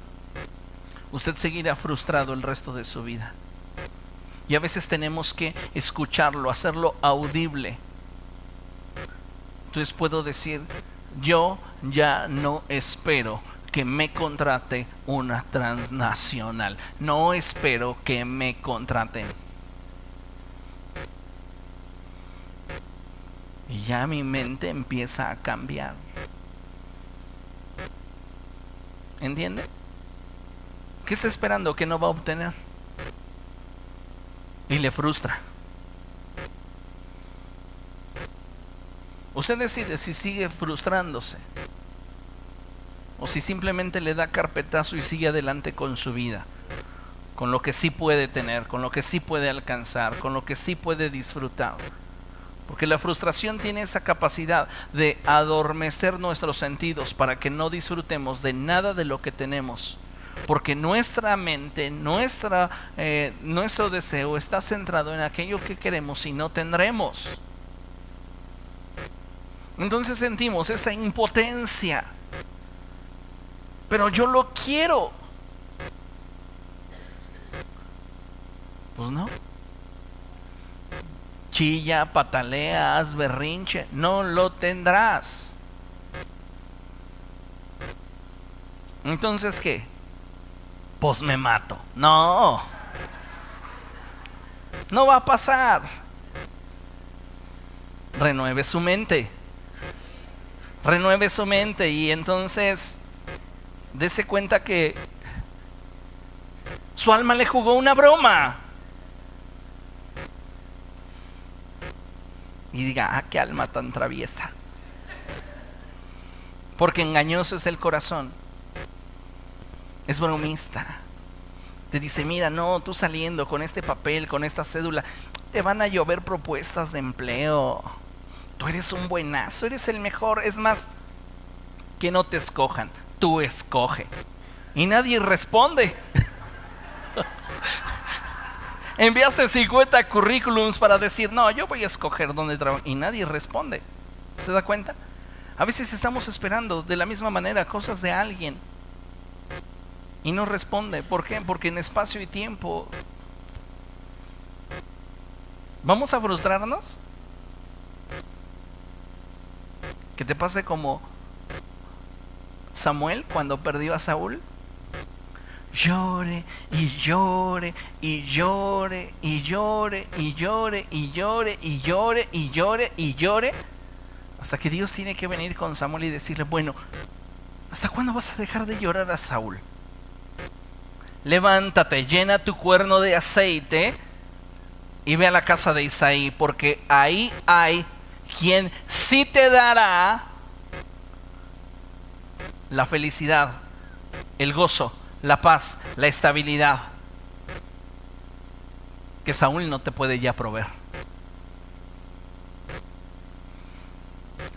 usted seguirá frustrado el resto de su vida. Y a veces tenemos que escucharlo, hacerlo audible. Entonces puedo decir, yo ya no espero que me contrate una transnacional. No espero que me contraten. Y ya mi mente empieza a cambiar. ¿Entiende? ¿Qué está esperando que no va a obtener? Y le frustra. Usted decide si sigue frustrándose o si simplemente le da carpetazo y sigue adelante con su vida, con lo que sí puede tener, con lo que sí puede alcanzar, con lo que sí puede disfrutar. Porque la frustración tiene esa capacidad de adormecer nuestros sentidos para que no disfrutemos de nada de lo que tenemos. Porque nuestra mente, nuestro deseo está centrado en aquello que queremos y no tendremos. Entonces sentimos esa impotencia. Pero yo lo quiero. Pues no. Chilla, patalea, haz berrinche, no lo tendrás. Entonces, ¿qué? Pues me mato. No. No va a pasar. Renueve su mente. Renueve su mente y entonces dése cuenta que su alma le jugó una broma. Y diga, qué alma tan traviesa. porque engañoso es el corazón. Es bromista. Te dice, mira, no, tú saliendo con este papel, con esta cédula, te van a llover propuestas de empleo. Tú eres un buenazo, eres el mejor. Es más, que no te escojan, tú escoge. Y nadie responde. Enviaste 50 currículums para decir, no, yo voy a escoger dónde trabajar. Y nadie responde. ¿Se da cuenta? A veces estamos esperando de la misma manera cosas de alguien y no responde. ¿Por qué? Porque en espacio y tiempo ¿vamos a frustrarnos? Que te pase como Samuel cuando perdió a Saúl. Llore y llore y llore y llore y llore y llore y llore y llore y llore, hasta que Dios tiene que venir con Samuel y decirle, bueno, ¿hasta cuándo vas a dejar de llorar a Saúl? Levántate, llena tu cuerno de aceite y ve a la casa de Isaí, porque ahí hay quien sí te dará la felicidad, el gozo, la paz, la estabilidad que Saúl no te puede ya proveer.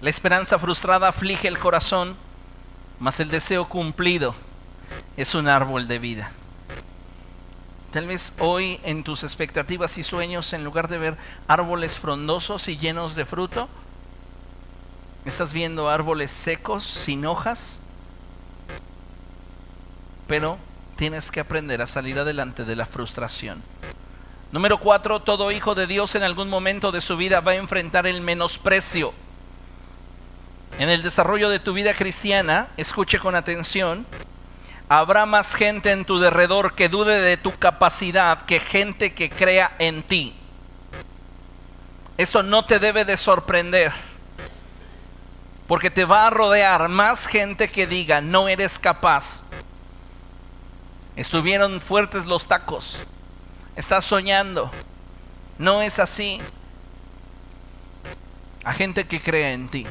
La esperanza frustrada aflige el corazón, mas el deseo cumplido es un árbol de vida. Tal vez hoy en tus expectativas y sueños, en lugar de ver árboles frondosos y llenos de fruto, estás viendo árboles secos, sin hojas. Pero tienes que aprender a salir adelante de la frustración. Número 4, todo hijo de Dios en algún momento de su vida va a enfrentar el menosprecio. En el desarrollo de tu vida cristiana, escuche con atención, habrá más gente en tu derredor que dude de tu capacidad que gente que crea en ti. Eso no te debe de sorprender, porque te va a rodear más gente que diga, no eres capaz. Estuvieron fuertes los tacos. Estás soñando. No es así. A gente que cree en ti.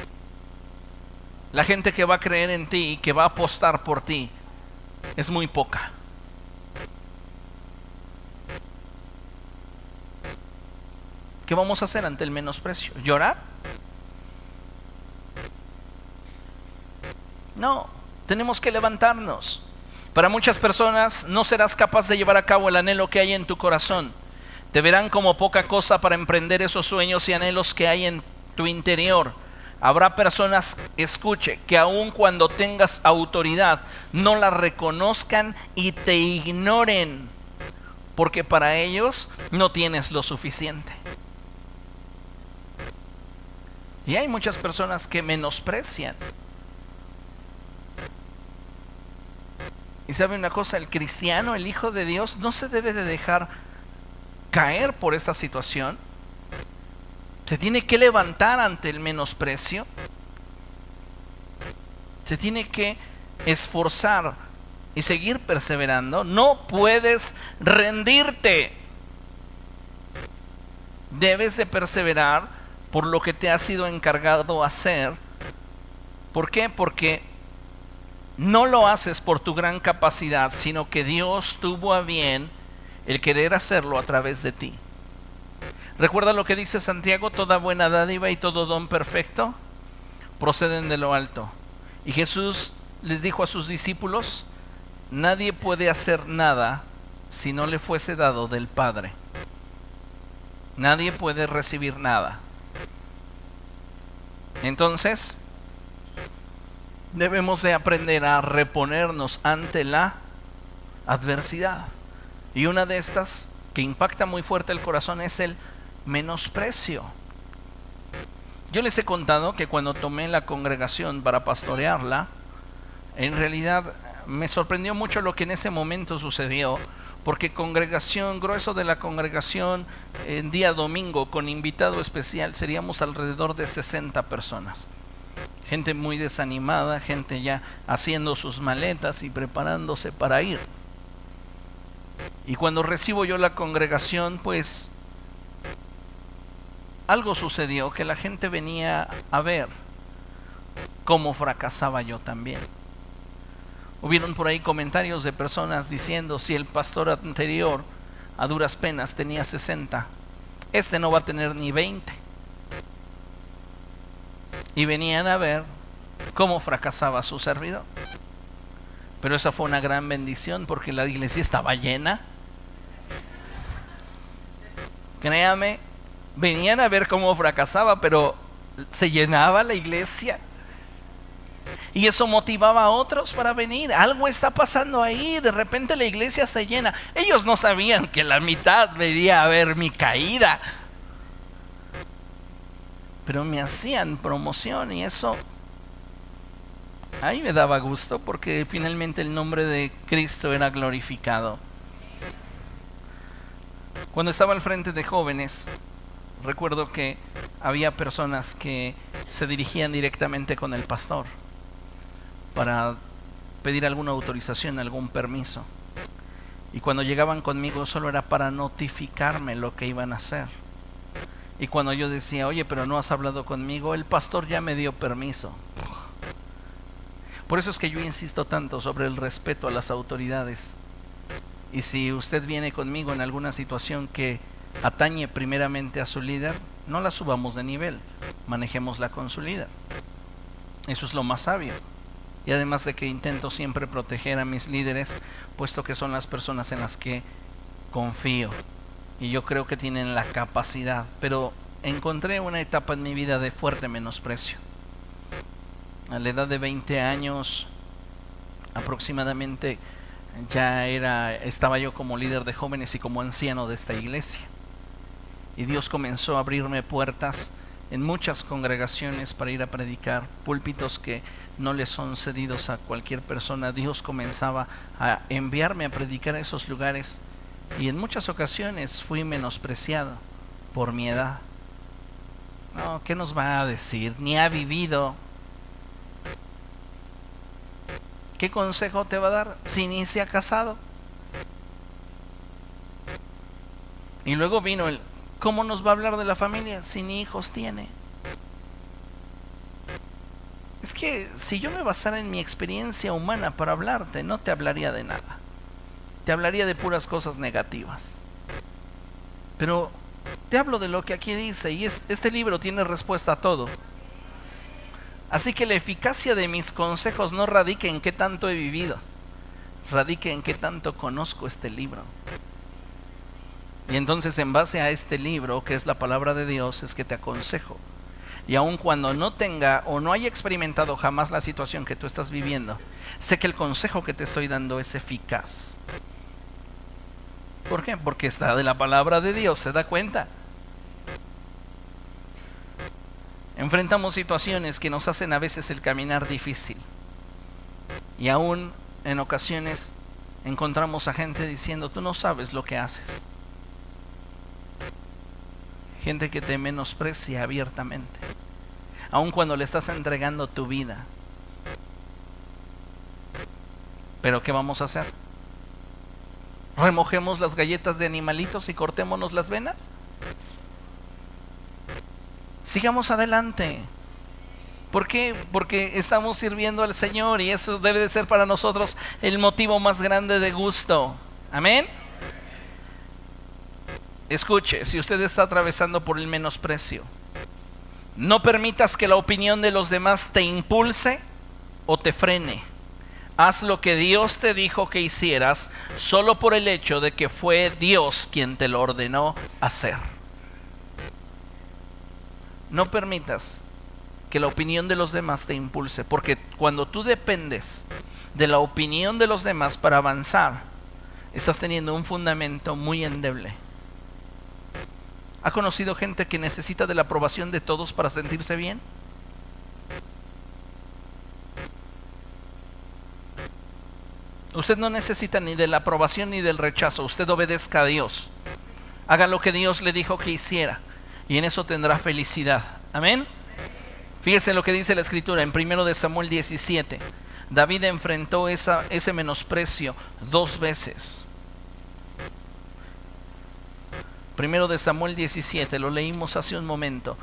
La gente que va a creer en ti y que va a apostar por ti es muy poca. ¿Qué vamos a hacer ante el menosprecio? ¿Llorar? No, tenemos que levantarnos. Para muchas personas no serás capaz de llevar a cabo el anhelo que hay en tu corazón. Te verán como poca cosa para emprender esos sueños y anhelos que hay en tu interior. Habrá personas, escuche, que aun cuando tengas autoridad, no la reconozcan y te ignoren, porque para ellos no tienes lo suficiente. Y hay muchas personas que menosprecian. Y sabe una cosa, el cristiano, el hijo de Dios, no se debe de dejar caer por esta situación. Se tiene que levantar ante el menosprecio. Se tiene que esforzar y seguir perseverando. No puedes rendirte. Debes de perseverar por lo que te ha sido encargado hacer. ¿Por qué? Porque no lo haces por tu gran capacidad, sino que Dios tuvo a bien el querer hacerlo a través de ti. Recuerda lo que dice Santiago, toda buena dádiva y todo don perfecto proceden de lo alto. Y Jesús les dijo a sus discípulos, nadie puede hacer nada si no le fuese dado del Padre. Nadie puede recibir nada. Entonces, debemos de aprender a reponernos ante la adversidad. Y una de estas que impacta muy fuerte el corazón es el menosprecio. Yo les he contado que cuando tomé la congregación para pastorearla, en realidad me sorprendió mucho lo que en ese momento sucedió, porque congregación, grueso de la congregación, en día domingo con invitado especial, seríamos alrededor de 60 personas. Gente muy desanimada, gente ya haciendo sus maletas y preparándose para ir. Y cuando recibo yo la congregación, pues algo sucedió que la gente venía a ver cómo fracasaba yo también. Hubieron por ahí comentarios de personas diciendo, si el pastor anterior a duras penas tenía 60, este no va a tener ni 20. Y venían a ver cómo fracasaba su servidor. Pero esa fue una gran bendición porque la iglesia estaba llena. Créame, venían a ver cómo fracasaba, pero se llenaba la iglesia. Y eso motivaba a otros para venir. Algo está pasando ahí, de repente la iglesia se llena. Ellos no sabían que la mitad venía a ver mi caída, pero me hacían promoción y eso ahí me daba gusto porque finalmente el nombre de Cristo era glorificado. Cuando estaba al frente de jóvenes, recuerdo que había personas que se dirigían directamente con el pastor para pedir alguna autorización, algún permiso. Y cuando llegaban conmigo solo era para notificarme lo que iban a hacer. Y cuando yo decía, oye, pero no has hablado conmigo, el pastor ya me dio permiso. Por eso es que yo insisto tanto sobre el respeto a las autoridades. Y si usted viene conmigo en alguna situación que atañe primeramente a su líder, no la subamos de nivel, manejémosla con su líder. Eso es lo más sabio. Y además de que intento siempre proteger a mis líderes, puesto que son las personas en las que confío y yo creo que tienen la capacidad. Pero encontré una etapa en mi vida de fuerte menosprecio. A la edad de 20 años aproximadamente estaba yo como líder de jóvenes y como anciano de esta iglesia. Y Dios comenzó a abrirme puertas en muchas congregaciones para ir a predicar, púlpitos que no les son cedidos a cualquier persona. Dios comenzaba a enviarme a predicar a esos lugares y en muchas ocasiones fui menospreciado por mi edad. No, ¿qué nos va a decir? Ni ha vivido. ¿Qué consejo te va a dar si ni se ha casado? Y luego vino ¿cómo nos va a hablar de la familia si ni hijos tiene? Es que si yo me basara en mi experiencia humana para hablarte, no te hablaría de nada. Te hablaría de puras cosas negativas. Pero te hablo de lo que aquí dice y este libro tiene respuesta a todo. Así que la eficacia de mis consejos no radica en qué tanto he vivido, radica en qué tanto conozco este libro. Y entonces en base a este libro, que es la palabra de Dios, es que te aconsejo. Y aun cuando no tenga o no haya experimentado jamás la situación que tú estás viviendo, sé que el consejo que te estoy dando es eficaz. ¿Por qué? Porque está de la palabra de Dios, ¿se da cuenta? Enfrentamos situaciones que nos hacen a veces el caminar difícil. Y aún en ocasiones encontramos a gente diciendo, tú no sabes lo que haces. Gente que te menosprecia abiertamente, aun cuando le estás entregando tu vida. Pero ¿qué vamos a hacer? ¿Remojemos las galletas de animalitos y cortémonos las venas? Sigamos adelante. ¿Por qué? Porque estamos sirviendo al Señor y eso debe de ser para nosotros el motivo más grande de gusto. Amén. Escuche, si usted está atravesando por el menosprecio, no permitas que la opinión de los demás te impulse o te frene. Haz lo que Dios te dijo que hicieras solo por el hecho de que fue Dios quien te lo ordenó hacer. No permitas que la opinión de los demás te impulse, porque cuando tú dependes de la opinión de los demás para avanzar, estás teniendo un fundamento muy endeble. ¿Ha conocido gente que necesita de la aprobación de todos para sentirse bien? Usted no necesita ni de la aprobación ni del rechazo. Usted obedezca a Dios. Haga lo que Dios le dijo que hiciera y en eso tendrá felicidad. Amén. Fíjese lo que dice la escritura en 1 de Samuel 17. David enfrentó ese menosprecio 2 veces. 1 de Samuel 17, lo leímos hace un momento.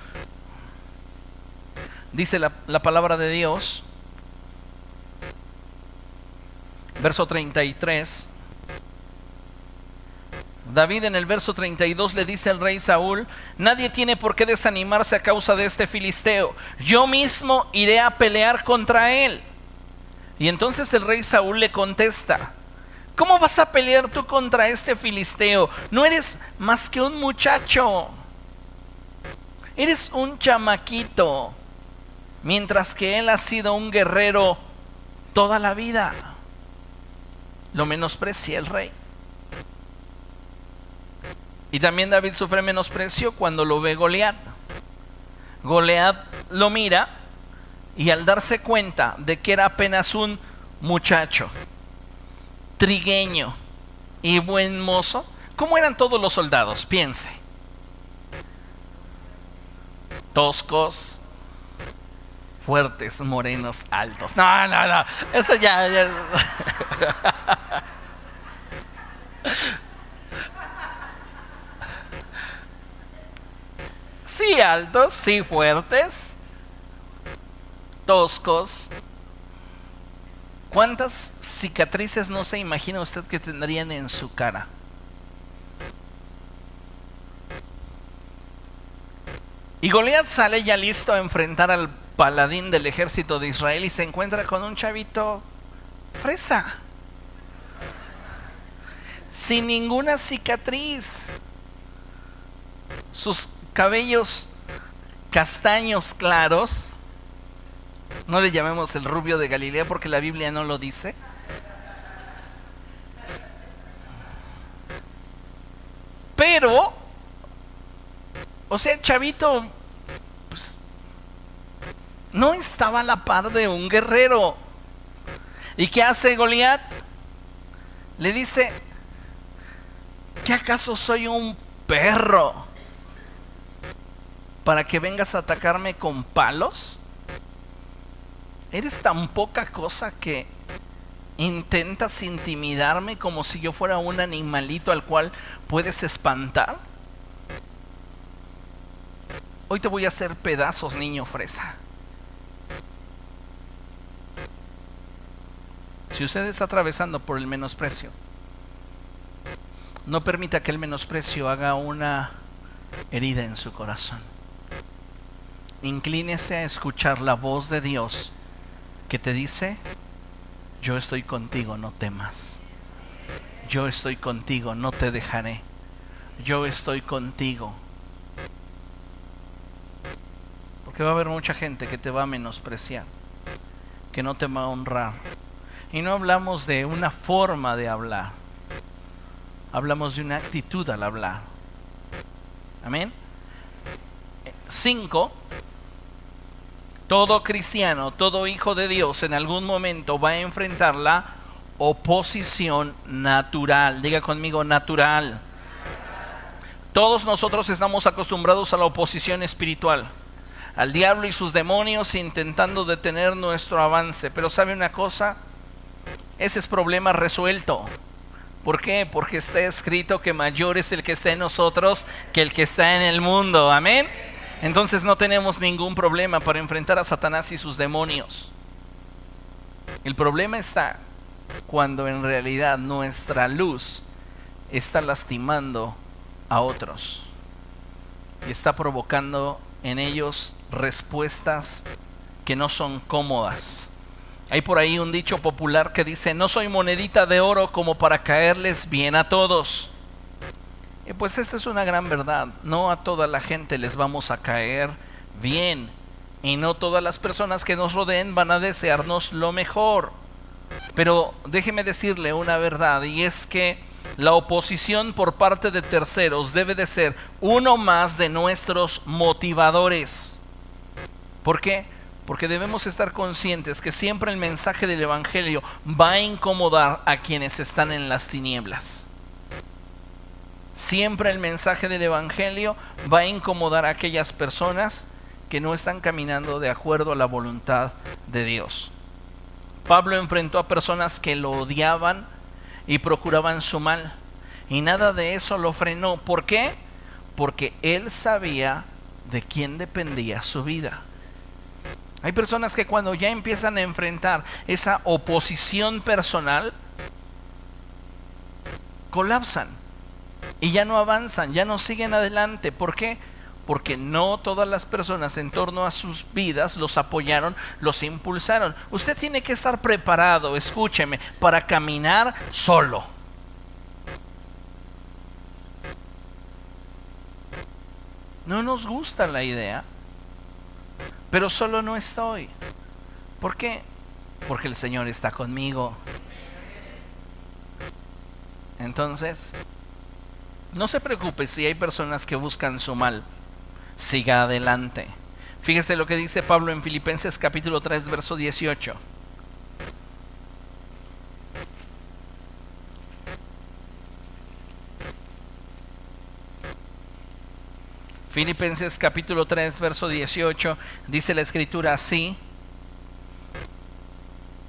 Dice la palabra de Dios, verso 33. David en el verso 32 le dice al rey Saúl: nadie tiene por qué desanimarse a causa de este filisteo, yo mismo iré a pelear contra él. Y entonces el rey Saúl le contesta: ¿cómo vas a pelear tú contra este filisteo? No eres más que un muchacho, eres un chamaquito, mientras que él ha sido un guerrero toda la vida. Lo menosprecia el rey. Y también David sufre menosprecio cuando lo ve Goliat. Goliat lo mira y al darse cuenta de que era apenas un muchacho, trigueño y buen mozo, ¿cómo eran todos los soldados? Piense. Toscos, fuertes, morenos, altos. No, eso ya. Sí, altos, sí, fuertes, toscos. ¿Cuántas cicatrices no se imagina usted que tendrían en su cara? Y Goliat sale ya listo a enfrentar al paladín del ejército de Israel y se encuentra con un chavito fresa, sin ninguna cicatriz. Sus cabellos castaños claros, no le llamemos el rubio de Galilea porque la Biblia no lo dice. Pero, o sea, chavito, pues, no estaba a la par de un guerrero. ¿Y qué hace Goliat? Le dice: ¿qué acaso soy un perro para que vengas a atacarme con palos? ¿Eres tan poca cosa que intentas intimidarme como si yo fuera un animalito al cual puedes espantar? Hoy te voy a hacer pedazos, niño fresa. Si usted está atravesando por el menosprecio, no permita que el menosprecio haga una herida en su corazón. Inclínese a escuchar la voz de Dios que te dice: yo estoy contigo, no temas. Yo estoy contigo, no te dejaré. Yo estoy contigo. Porque va a haber mucha gente que te va a menospreciar, que no te va a honrar. Y no hablamos de una forma de hablar, hablamos de una actitud al hablar. Amén. 5. Todo cristiano, todo hijo de Dios en algún momento va a enfrentar la oposición natural. Diga conmigo: natural. Todos nosotros estamos acostumbrados a la oposición espiritual, al diablo y sus demonios intentando detener nuestro avance. Pero ¿sabe una cosa? Ese es problema resuelto. ¿Por qué? Porque está escrito que mayor es el que está en nosotros que el que está en el mundo. Amén. Entonces no tenemos ningún problema para enfrentar a Satanás y sus demonios. El problema está cuando en realidad nuestra luz está lastimando a otros y está provocando en ellos respuestas que no son cómodas. Hay por ahí un dicho popular que dice: no soy monedita de oro como para caerles bien a todos. Y pues esta es una gran verdad. No a toda la gente les vamos a caer bien, y no todas las personas que nos rodeen van a desearnos lo mejor. Pero déjeme decirle una verdad, y es que la oposición por parte de terceros debe de ser uno más de nuestros motivadores. ¿Por qué? Porque debemos estar conscientes que siempre el mensaje del evangelio va a incomodar a quienes están en las tinieblas. Siempre el mensaje del evangelio va a incomodar a aquellas personas que no están caminando de acuerdo a la voluntad de Dios. Pablo enfrentó a personas que lo odiaban y procuraban su mal, y nada de eso lo frenó. ¿Por qué? Porque él sabía de quién dependía su vida. Hay personas que cuando ya empiezan a enfrentar esa oposición personal, colapsan y ya no avanzan, ya no siguen adelante. ¿Por qué? Porque no todas las personas en torno a sus vidas los apoyaron, los impulsaron. Usted tiene que estar preparado, escúcheme, para caminar solo. No nos gusta la idea, pero solo no estoy. ¿Por qué? Porque el Señor está conmigo. Entonces, no se preocupe si hay personas que buscan su mal. Siga adelante. Fíjese lo que dice Pablo en Filipenses capítulo 3, verso 18. Filipenses capítulo 3, verso 18, dice la escritura así: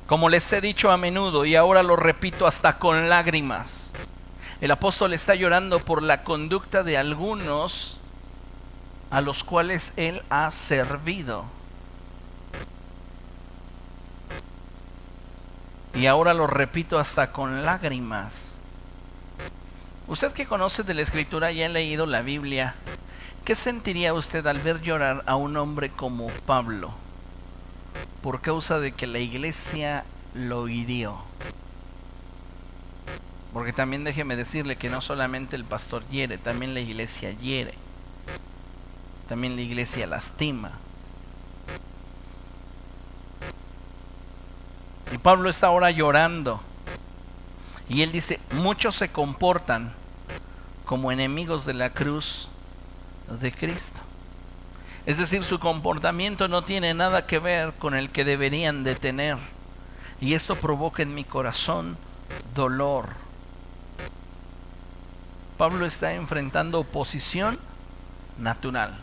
como les he dicho a menudo y ahora lo repito hasta con lágrimas. El apóstol está llorando por la conducta de algunos a los cuales él ha servido. Y ahora lo repito hasta con lágrimas. Usted que conoce de la escritura y ha leído la Biblia, ¿qué sentiría usted al ver llorar a un hombre como Pablo por causa de que la iglesia lo hirió? Porque también déjeme decirle que no solamente el pastor hiere, también la iglesia hiere. También la iglesia lastima. Y Pablo está ahora llorando. Y él dice, muchos se comportan como enemigos de la cruz de Cristo. Es decir, su comportamiento no tiene nada que ver con el que deberían de tener. Y esto provoca en mi corazón dolor. Pablo está enfrentando oposición natural.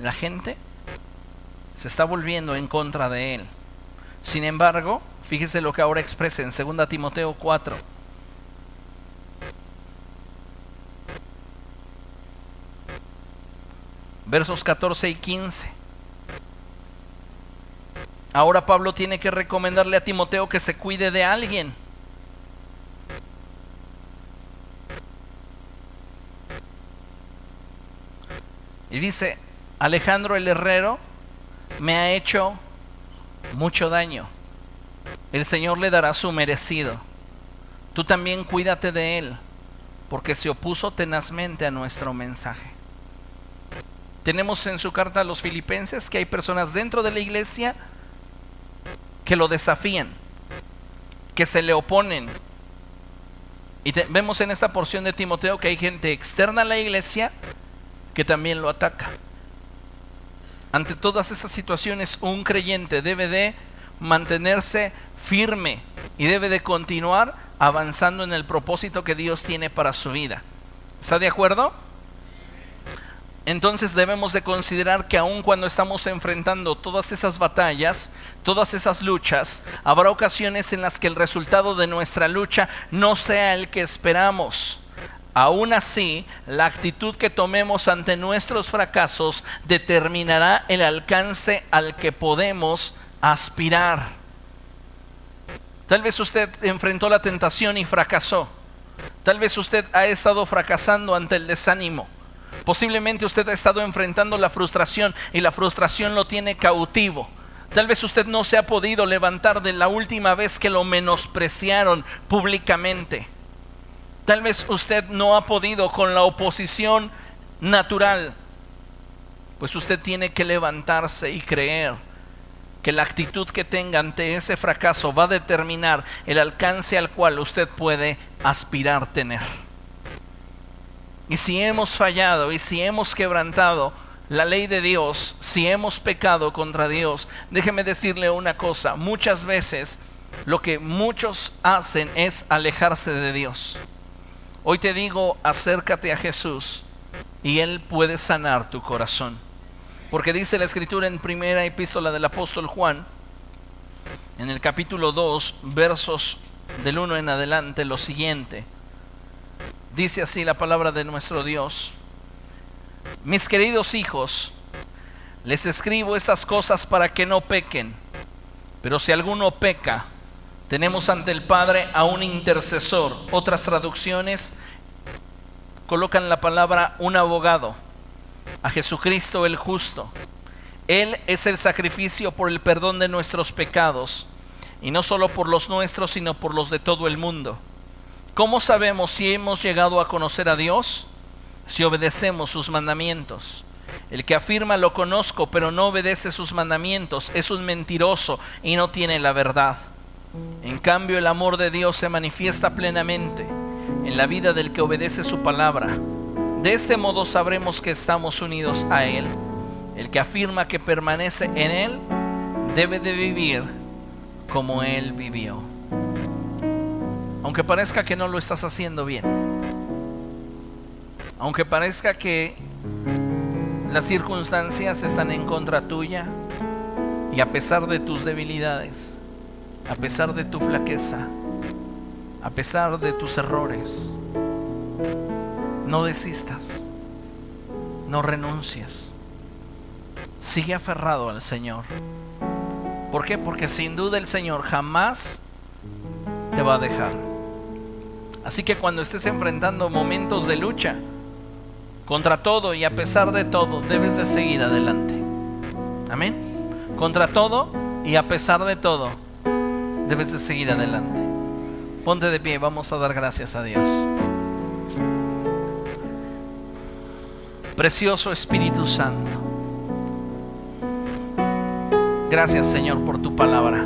La gente se está volviendo en contra de él. Sin embargo, fíjese lo que ahora expresa en 2 Timoteo 4. Versos 14 y 15. Ahora Pablo tiene que recomendarle a Timoteo que se cuide de alguien. Y dice, Alejandro el herrero me ha hecho mucho daño. El Señor le dará su merecido. Tú también cuídate de él, porque se opuso tenazmente a nuestro mensaje. Tenemos en su carta a los filipenses que hay personas dentro de la iglesia que lo desafían, que se le oponen. Y vemos en esta porción de Timoteo que hay gente externa a la iglesia que también lo ataca. Ante todas estas situaciones, un creyente debe de mantenerse firme y debe de continuar avanzando en el propósito que Dios tiene para su vida. ¿Está de acuerdo? Entonces debemos de considerar que aun cuando estamos enfrentando todas esas batallas, todas esas luchas, habrá ocasiones en las que el resultado de nuestra lucha no sea el que esperamos. Aún así, la actitud que tomemos ante nuestros fracasos determinará el alcance al que podemos aspirar. Tal vez usted enfrentó la tentación y fracasó. Tal vez usted ha estado fracasando ante el desánimo. Posiblemente usted ha estado enfrentando la frustración y la frustración lo tiene cautivo. Tal vez usted no se ha podido levantar de la última vez que lo menospreciaron públicamente. Tal vez usted no ha podido con la oposición natural. Pues usted tiene que levantarse y creer que la actitud que tenga ante ese fracaso va a determinar el alcance al cual usted puede aspirar tener. Y si hemos fallado y si hemos quebrantado la ley de Dios, si hemos pecado contra Dios, déjeme decirle una cosa: muchas veces lo que muchos hacen es alejarse de Dios. Hoy te digo, acércate a Jesús y Él puede sanar tu corazón. Porque dice la Escritura en primera epístola del apóstol Juan, en el capítulo 2, versos del 1 en adelante, lo siguiente. Dice así la palabra de nuestro Dios: mis queridos hijos, Les escribo estas cosas para que no pequen. Pero si alguno peca, tenemos ante el Padre a un intercesor. Otras traducciones colocan la palabra un abogado, a Jesucristo el justo. Él es el sacrificio por el perdón de nuestros pecados, y no solo por los nuestros, sino por los de todo el mundo. ¿Cómo sabemos si hemos llegado a conocer a Dios? Si obedecemos sus mandamientos. El que afirma lo conozco, pero no obedece sus mandamientos, es un mentiroso y no tiene la verdad. En cambio, el amor de Dios se manifiesta plenamente en la vida del que obedece su palabra. De este modo sabremos que estamos unidos a Él. El que afirma que permanece en Él debe de vivir como Él vivió. Aunque parezca que no lo estás haciendo bien, aunque parezca que las circunstancias están en contra tuya, y a pesar de tus debilidades, a pesar de tu flaqueza, a pesar de tus errores, no desistas, no renuncies, sigue aferrado al Señor. ¿Por qué? Porque sin duda el Señor jamás te va a dejar. Así que cuando estés enfrentando momentos de lucha, contra todo y a pesar de todo, debes de seguir adelante. Amén. Contra todo y a pesar de todo, debes de seguir adelante. Ponte de pie, vamos a dar gracias a Dios. Precioso Espíritu Santo, gracias, Señor, por tu palabra.